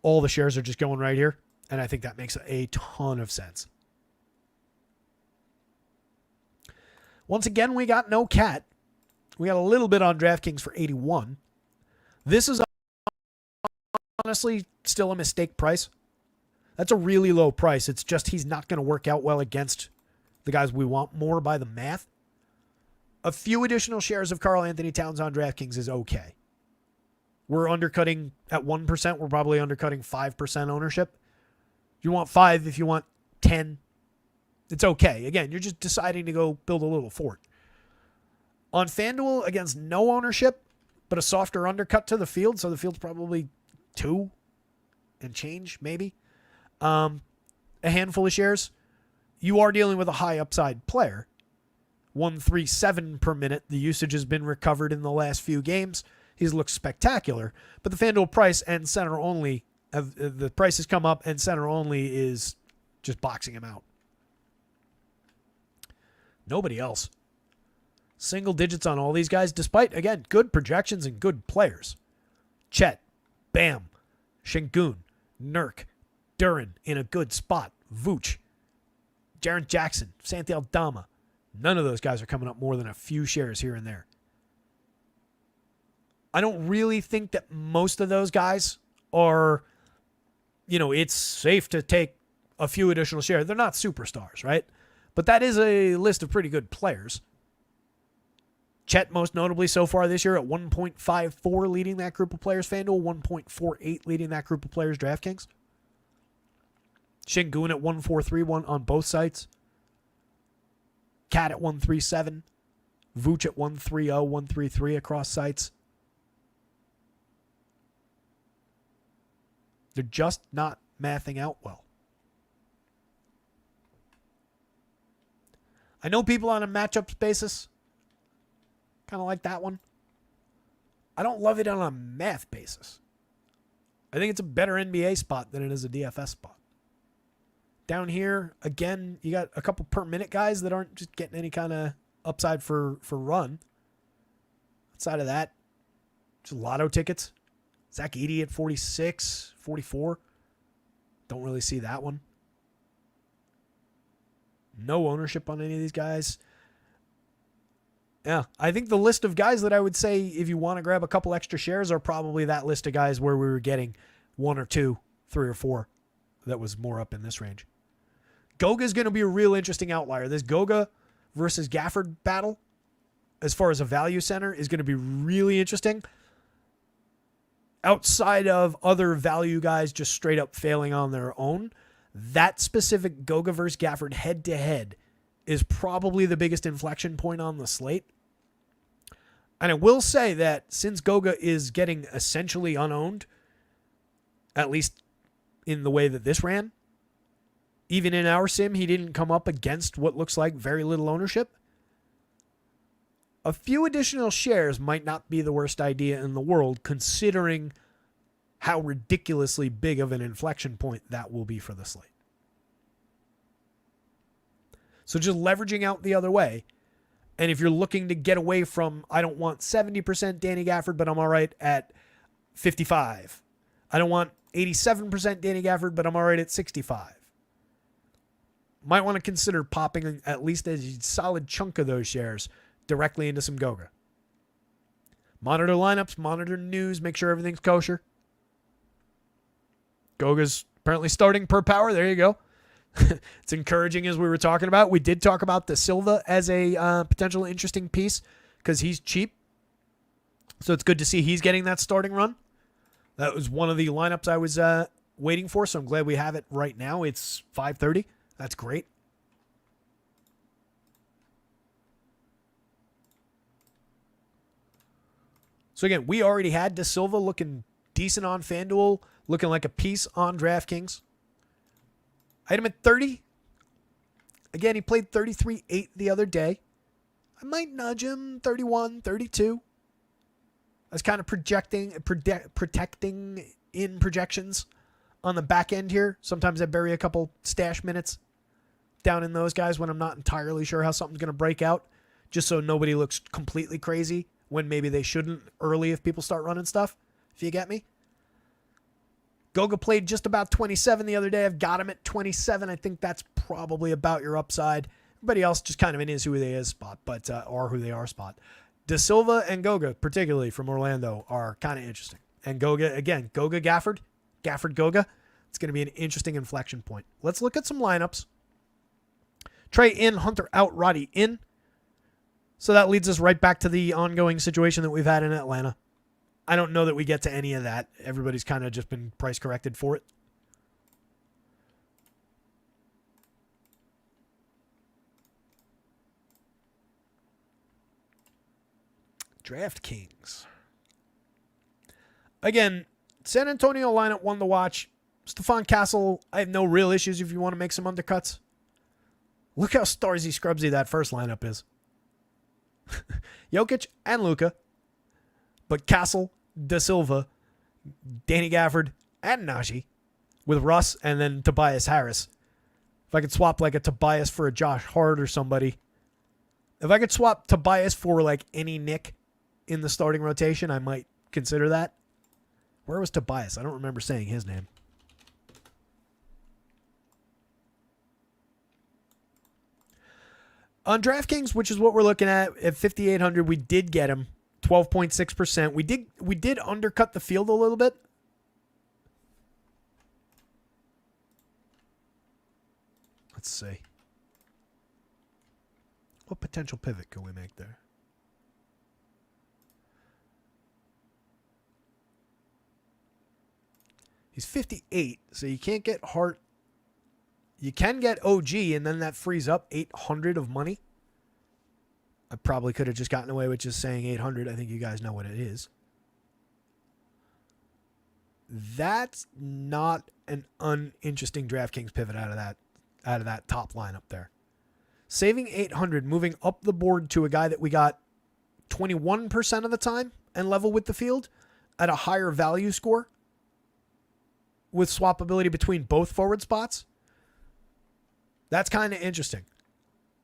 all the shares are just going right here, and I think that makes a ton of sense. Once again, we got no cat. We got a little bit on DraftKings for 81. This is honestly still a mistake price. That's a really low price. It's just he's not going to work out well against the guys we want more by the math. A few additional shares of Karl Anthony Towns on DraftKings is okay. We're undercutting at 1%. We're probably undercutting 5% ownership. You want 5 if you want 10. It's okay. Again, you're just deciding to go build a little fort. On FanDuel, against no ownership, but a softer undercut to the field, so the field's probably 2 and change, maybe. A handful of shares. You are dealing with a high upside player. 137 per minute. The usage has been recovered in the last few games. He's looked spectacular. But the FanDuel price and center only, the price has come up and center only is just boxing him out. Nobody else. Single digits on all these guys, despite, again, good projections and good players. Chet, Bam, Şengün, Nurk, Duren in a good spot. Vooch, Jaren Jackson, Santi Aldama. None of those guys are coming up more than a few shares here and there. I don't really think that most of those guys are, it's safe to take a few additional shares. They're not superstars, right? But that is a list of pretty good players. Chet, most notably so far this year at 1.54 leading that group of players. FanDuel, 1.48 leading that group of players. DraftKings. Şengün at 1.431 on both sites. Cat at 137, Vooch at 130, 133 across sites. They're just not mathing out well. I know people on a matchups basis kind of like that one. I don't love it on a math basis. I think it's a better NBA spot than it is a DFS spot. Down here, again, you got a couple per minute guys that aren't just getting any kind of upside for run. Outside of that, just lotto tickets. Zach Edey at 46, 44. Don't really see that one. No ownership on any of these guys. Yeah, I think the list of guys that I would say if you want to grab a couple extra shares are probably that list of guys where we were getting 1 or 2, 3 or 4 that was more up in this range. Goga is going to be a real interesting outlier. This Goga versus Gafford battle, as far as a value center, is going to be really interesting. Outside of other value guys just straight up failing on their own, that specific Goga versus Gafford head-to-head is probably the biggest inflection point on the slate. And I will say that since Goga is getting essentially unowned, at least in the way that this ran. Even in our sim, he didn't come up against what looks like very little ownership. A few additional shares might not be the worst idea in the world, considering how ridiculously big of an inflection point that will be for the slate. So just leveraging out the other way. And if you're looking to get away from, I don't want 70% Danny Gafford, but I'm all right at 55. I don't want 87% Danny Gafford, but I'm all right at 65. Might want to consider popping at least a solid chunk of those shares directly into some Goga. Monitor lineups, monitor news, make sure everything's kosher. Goga's apparently starting per power. There you go. It's encouraging, as we were talking about. We did talk about Da Silva as a potential interesting piece because he's cheap. So it's good to see he's getting that starting run. That was one of the lineups I was waiting for, so I'm glad we have it right now. It's 5:30. That's great. So again, we already had Da Silva looking decent on FanDuel, looking like a piece on DraftKings. I had him at 30. Again, he played 33-8 the other day. I might nudge him 31, 32. I was kind of protecting in projections on the back end here. Sometimes I bury a couple stash minutes down in those guys when I'm not entirely sure how something's going to break out, just so nobody looks completely crazy when maybe they shouldn't early if people start running stuff, if you get me. Goga played just about 27 the other day. I've got him at 27. I think that's probably about your upside. Everybody else just kind of in is who they is spot, but or who they are spot. Da Silva and Goga, particularly from Orlando, are kind of interesting. And Goga, again, Goga Gafford, Gafford Goga. It's going to be an interesting inflection point. Let's look at some lineups. Trey in, Hunter out, Roddy in. So that leads us right back to the ongoing situation that we've had in Atlanta. I don't know that we get to any of that. Everybody's kind of just been price corrected for it. DraftKings. Again, San Antonio lineup one to watch. Stephon Castle, I have no real issues if you want to make some undercuts. Look how starsy scrubsy that first lineup is. Jokic and Luka. But Castle, Da Silva, Danny Gafford, and Najee with Russ and then Tobias Harris. If I could swap like a Tobias for a Josh Hart or somebody. If I could swap Tobias for like any Nick in the starting rotation, I might consider that. Where was Tobias? I don't remember saying his name. On DraftKings, which is what we're looking at 5,800, we did get him 12.6%. We did undercut the field a little bit. Let's see. What potential pivot can we make there? He's 58, so you can't get Hart. You can get OG, and then that frees up 800 of money. I probably could have just gotten away with just saying 800. I think you guys know what it is. That's not an uninteresting DraftKings pivot out of that top line up there. Saving 800, moving up the board to a guy that we got 21% of the time and level with the field at a higher value score with swappability between both forward spots. That's kind of interesting.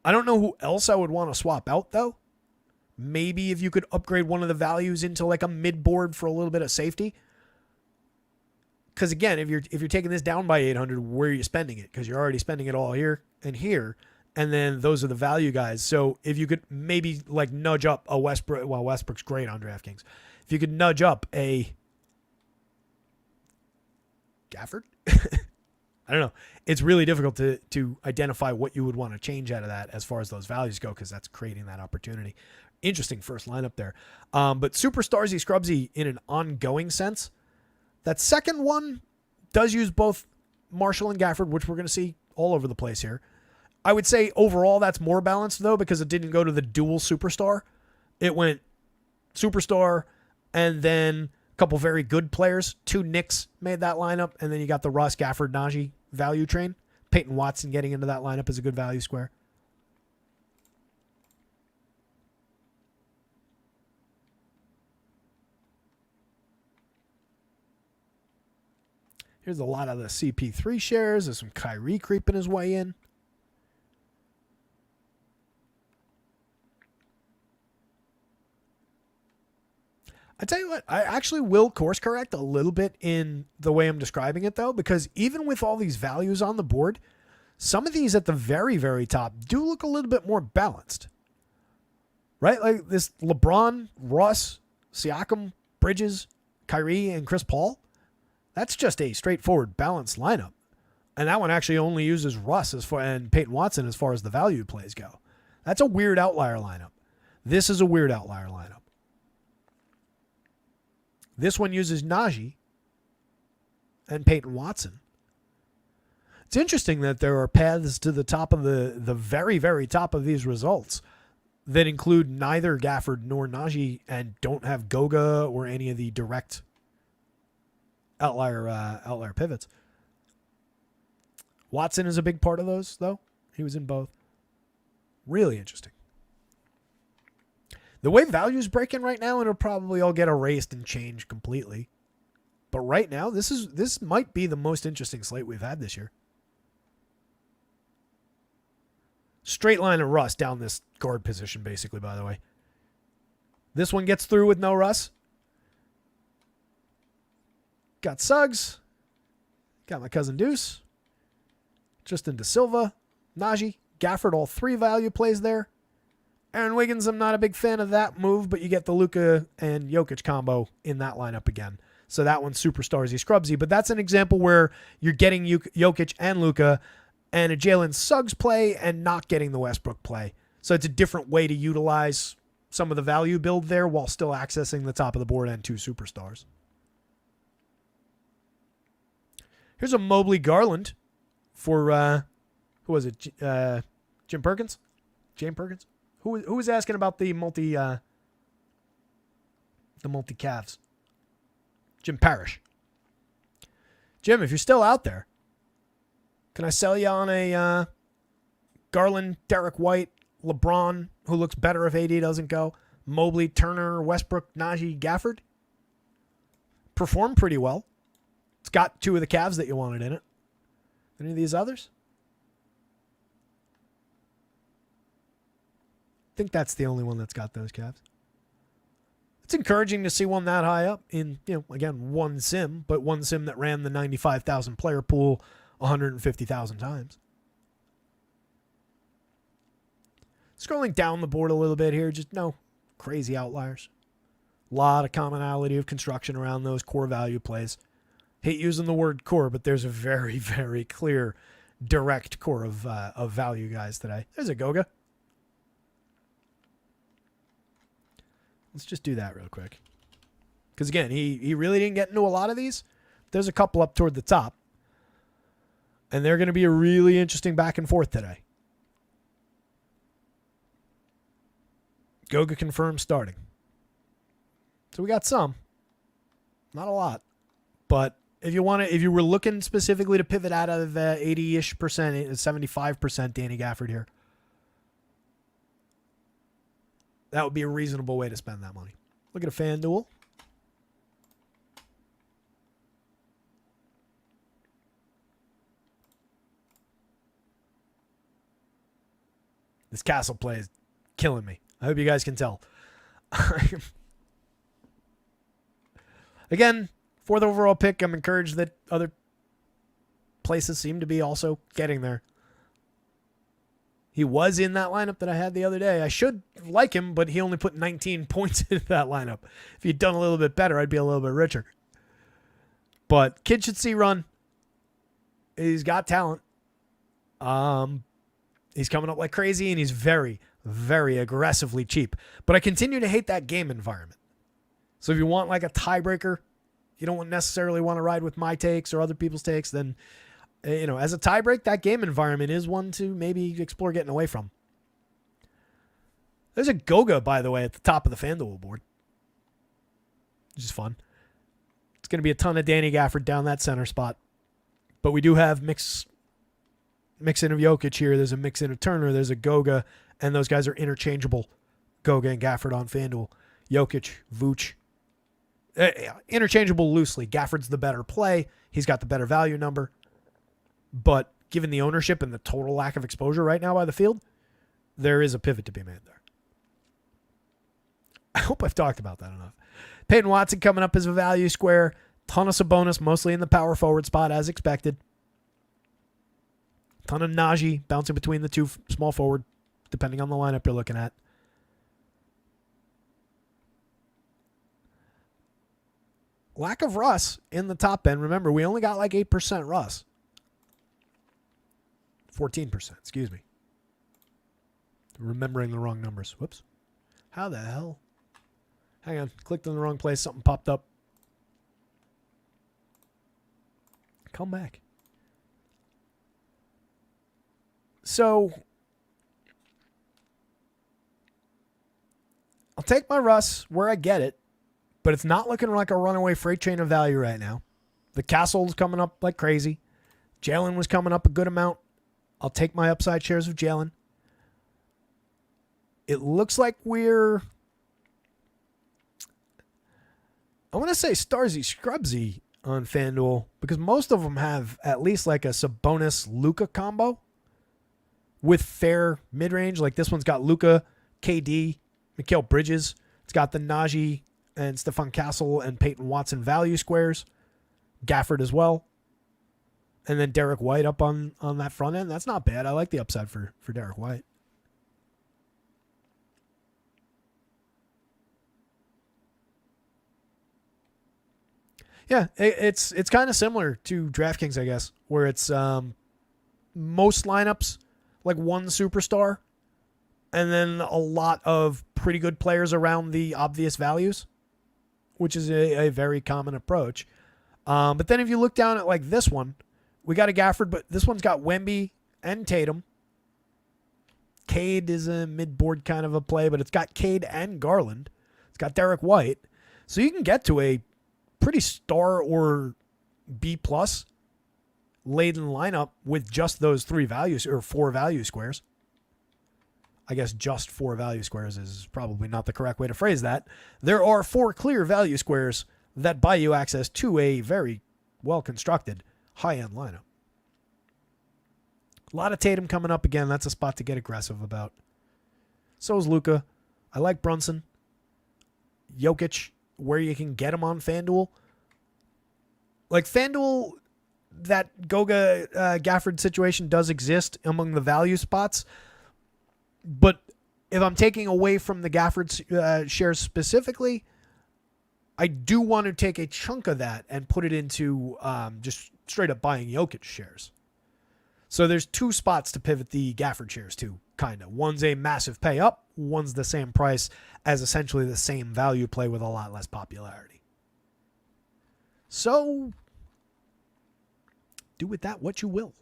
I don't know who else I would want to swap out, though. Maybe if you could upgrade one of the values into like a mid-board for a little bit of safety. Because again, if you're taking this down by 800, where are you spending it? Because you're already spending it all here, and then those are the value guys. So if you could maybe like nudge up a Westbrook, well, Westbrook's great on DraftKings. If you could nudge up a Gafford, I don't know. It's really difficult to identify what you would want to change out of that as far as those values go, because that's creating that opportunity. Interesting first lineup there. But super starsy scrubsy in an ongoing sense. That second one does use both Marshall and Gafford, which we're going to see all over the place here. I would say overall that's more balanced, though, because it didn't go to the dual superstar. It went superstar and then couple very good players. 2 Knicks made that lineup, and then you got the Russ, Gafford, Najee value train. Peyton Watson getting into that lineup is a good value square. Here's a lot of the CP3 shares. There's some Kyrie creeping his way in. I tell you what, I actually will course correct a little bit in the way I'm describing it, though, because even with all these values on the board, some of these at the very, very top do look a little bit more balanced. Right? Like this LeBron, Russ, Siakam, Bridges, Kyrie, and Chris Paul. That's just a straightforward balanced lineup. And that one actually only uses Russ and Peyton Watson as far as the value plays go. That's a weird outlier lineup. This is a weird outlier lineup. This one uses Najee and Peyton Watson. It's interesting that there are paths to the top of the very, very top of these results that include neither Gafford nor Najee and don't have Goga or any of the direct outlier pivots. Watson is a big part of those, though. He was in both. Really interesting. The way value's breaking right now, it'll probably all get erased and changed completely. But right now, this might be the most interesting slate we've had this year. Straight line of Russ down this guard position, basically, by the way. This one gets through with no Russ. Got Suggs. Got my cousin Deuce. Justin De Silva. Najee. Gafford, all 3 value plays there. Aaron Wiggins, I'm not a big fan of that move, but you get the Luka and Jokic combo in that lineup again. So that one's super starsy scrubsy. But that's an example where you're getting Jokic and Luka and a Jalen Suggs play and not getting the Westbrook play. So it's a different way to utilize some of the value build there while still accessing the top of the board and 2 superstars. Here's a Mobley Garland for, who was it? Jim Perkins? James Perkins? Who was asking about the multi calves? Jim Parrish. Jim, if you're still out there, can I sell you on a Garland, Derek White, LeBron, who looks better if AD doesn't go, Mobley, Turner, Westbrook, Najee, Gafford? Performed pretty well. It's got 2 of the Cavs that you wanted in it. Any of these others? I think that's the only one that's got those Cavs. It's encouraging to see one that high up in, again, one sim, but one sim that ran the 95,000 player pool 150,000 times. Scrolling down the board a little bit here, just no crazy outliers. A lot of commonality of construction around those core value plays. Hate using the word core, but there's a very, very clear, direct core of value guys today. There's a Goga. Let's just do that real quick. Because, again, he really didn't get into a lot of these. There's a couple up toward the top. And they're going to be a really interesting back and forth today. Goga confirmed starting. So we got some. Not a lot. But if you were looking specifically to pivot out of 80-ish percent, 75% Danny Gafford here, that would be a reasonable way to spend that money. Look at a FanDuel. This Castle play is killing me. I hope you guys can tell. Again, 4th overall pick. I'm encouraged that other places seem to be also getting there. He was in that lineup that I had the other day. I should like him, but he only put 19 points in that lineup. If he'd done a little bit better, I'd be a little bit richer. But kid should see run. He's got talent. He's coming up like crazy, and he's very, very aggressively cheap. But I continue to hate that game environment. So if you want like a tiebreaker, you don't necessarily want to ride with my takes or other people's takes, then as a tiebreak, that game environment is one to maybe explore getting away from. There's a Goga, by the way, at the top of the FanDuel board, which is fun. It's going to be a ton of Danny Gafford down that center spot. But we do have mix in of Jokic here. There's a mix in of Turner. There's a Goga. And those guys are interchangeable. Goga and Gafford on FanDuel. Jokic, Vooch. Interchangeable loosely. Gafford's the better play. He's got the better value number. But given the ownership and the total lack of exposure right now by the field, there is a pivot to be made there. I hope I've talked about that enough. Peyton Watson coming up as a value square. Ton of Sabonis, mostly in the power forward spot as expected. Ton of Najee bouncing between the two small forward, depending on the lineup you're looking at. Lack of Russ in the top end. Remember, we only got like 8% Russ. 14%, excuse me. Remembering the wrong numbers. Whoops. How the hell? Hang on. Clicked in the wrong place. Something popped up. Come back. So, I'll take my Russ where I get it, but it's not looking like a runaway freight train of value right now. The Castle's coming up like crazy. Jalen was coming up a good amount. I'll take my upside shares of Jalen. It looks like we're, I want to say Starsy Scrubsy on FanDuel because most of them have at least like a Sabonis Luka combo with fair mid-range. Like this one's got Luka, KD, Mikal Bridges. It's got the Najee and Stephon Castle and Peyton Watson value squares. Gafford as well. And then Derek White up on that front end. That's not bad. I like the upside for Derek White. Yeah, it's kind of similar to DraftKings, I guess, where it's most lineups, like one superstar, and then a lot of pretty good players around the obvious values, which is a very common approach. But then if you look down at like this one, we got a Gafford, but this one's got Wemby and Tatum. Cade is a mid-board kind of a play, but it's got Cade and Garland. It's got Derek White. So you can get to a pretty star or B-plus laden lineup with just those three values or four value squares. I guess just four value squares is probably not the correct way to phrase that. There are four clear value squares that buy you access to a very well-constructed high-end lineup. A lot of Tatum coming up again. That's a spot to get aggressive about. So is Luka. I like Brunson. Jokic, where you can get him on FanDuel. Like FanDuel, that Goga Gafford situation does exist among the value spots. But if I'm taking away from the Gafford shares specifically, I do want to take a chunk of that and put it into just straight up buying Jokic shares. So there's two spots to pivot the Gafford shares to, kind of. One's a massive pay up. One's the same price as essentially the same value play with a lot less popularity. So do with that what you will.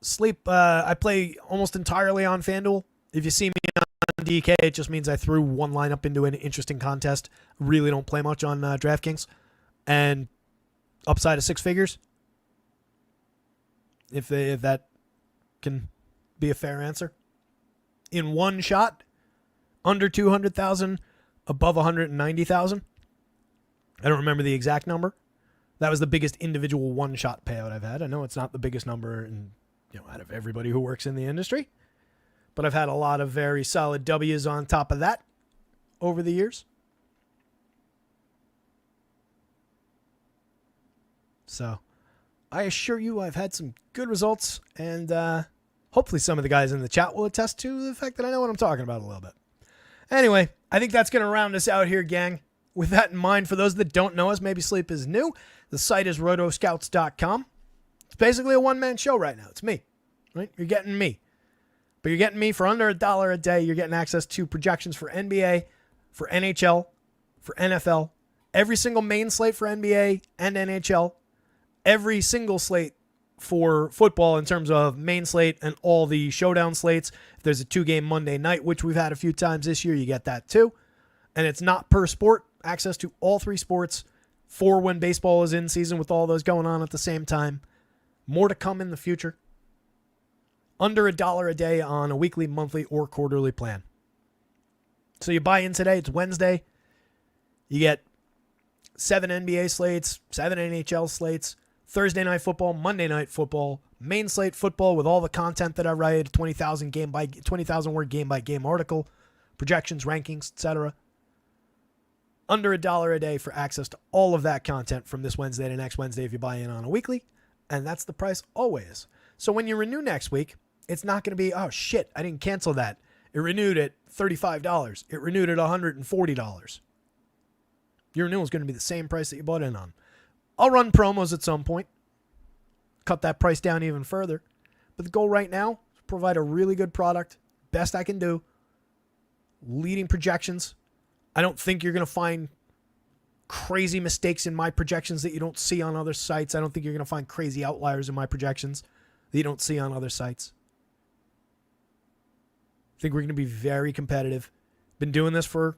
Sleep, I play almost entirely on FanDuel. If you see me on DK, it just means I threw one lineup into an interesting contest. Really don't play much on DraftKings. And upside of six figures. If that can be a fair answer. In one shot, under 200,000, above 190,000. I don't remember the exact number. That was the biggest individual one-shot payout I've had. I know it's not the biggest number out of everybody who works in the industry. But I've had a lot of very solid W's on top of that over the years. So I assure you I've had some good results, and hopefully some of the guys in the chat will attest to the fact that I know what I'm talking about a little bit. Anyway, I think that's going to round us out here, gang. With that in mind, for those that don't know us, maybe Sleep is new. The site is rotoscouts.com. It's basically a one-man show right now. It's me, right? You're getting me. But you're getting me for under $1 a day. You're getting access to projections for NBA, for NHL, for NFL, every single main slate for NBA and NHL, every single slate for football in terms of main slate and all the showdown slates. If there's a 2-game Monday night, which we've had a few times this year, you get that too. And it's not per sport. Access to all 3 sports for when baseball is in season with all those going on at the same time. More to come in the future. Under $1 a day on a weekly, monthly, or quarterly plan. So you buy in today. It's Wednesday. You get 7 NBA slates, 7 NHL slates, Thursday night football, Monday night football, main slate football with all the content that I write, 20,000 word game by game article, projections, rankings, etc. Under $1 a day for access to all of that content from this Wednesday to next Wednesday if you buy in on a weekly. And that's the price always. So when you renew next week, it's not going to be, oh shit, I didn't cancel that. It renewed at $35. It renewed at $140. Your renewal is going to be the same price that you bought in on. I'll run promos at some point. Cut that price down even further. But the goal right now is to provide a really good product. Best I can do. Leading projections. I don't think you're going to find crazy mistakes in my projections that you don't see on other sites. I don't think you're going to find crazy outliers in my projections that you don't see on other sites. I think we're going to be very competitive. Been doing this for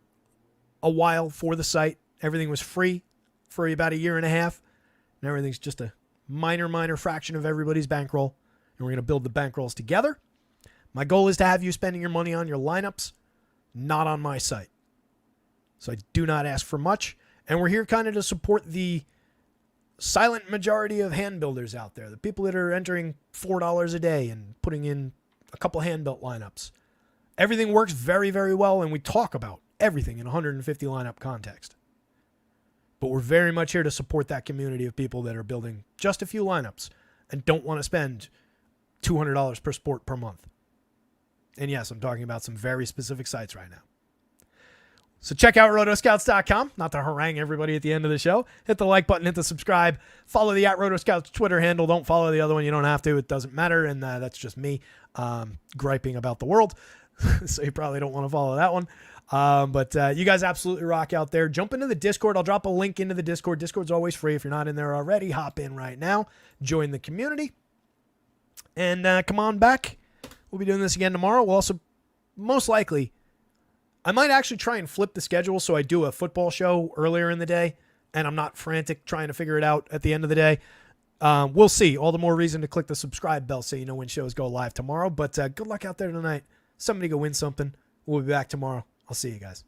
a while for the site. Everything was free for about a year and a half. And everything's just a minor fraction of everybody's bankroll. And we're going to build the bankrolls together. My goal is to have you spending your money on your lineups, not on my site. So I do not ask for much. And we're here kind of to support the silent majority of hand builders out there. The people that are entering $4 a day and putting in a couple hand-built lineups. Everything works very, very well, and we talk about everything in 150 lineup context. But we're very much here to support that community of people that are building just a few lineups and don't want to spend $200 per sport per month. And yes, I'm talking about some very specific sites right now. So check out rotoscouts.com. Not to harangue everybody at the end of the show. Hit the like button, hit the subscribe. Follow the @rotoscouts Twitter handle. Don't follow the other one. You don't have to. It doesn't matter. And that's just me griping about the world. So you probably don't want to follow that one. But you guys absolutely rock out there. Jump into the Discord. I'll drop a link into the Discord. Discord's always free. If you're not in there already, hop in right now. Join the community. And come on back. We'll be doing this again tomorrow. We'll also, most likely, I might actually try and flip the schedule so I do a football show earlier in the day, and I'm not frantic trying to figure it out at the end of the day. We'll see. All the more reason to click the subscribe bell so you know when shows go live tomorrow. But good luck out there tonight. Somebody go win something. We'll be back tomorrow. I'll see you guys.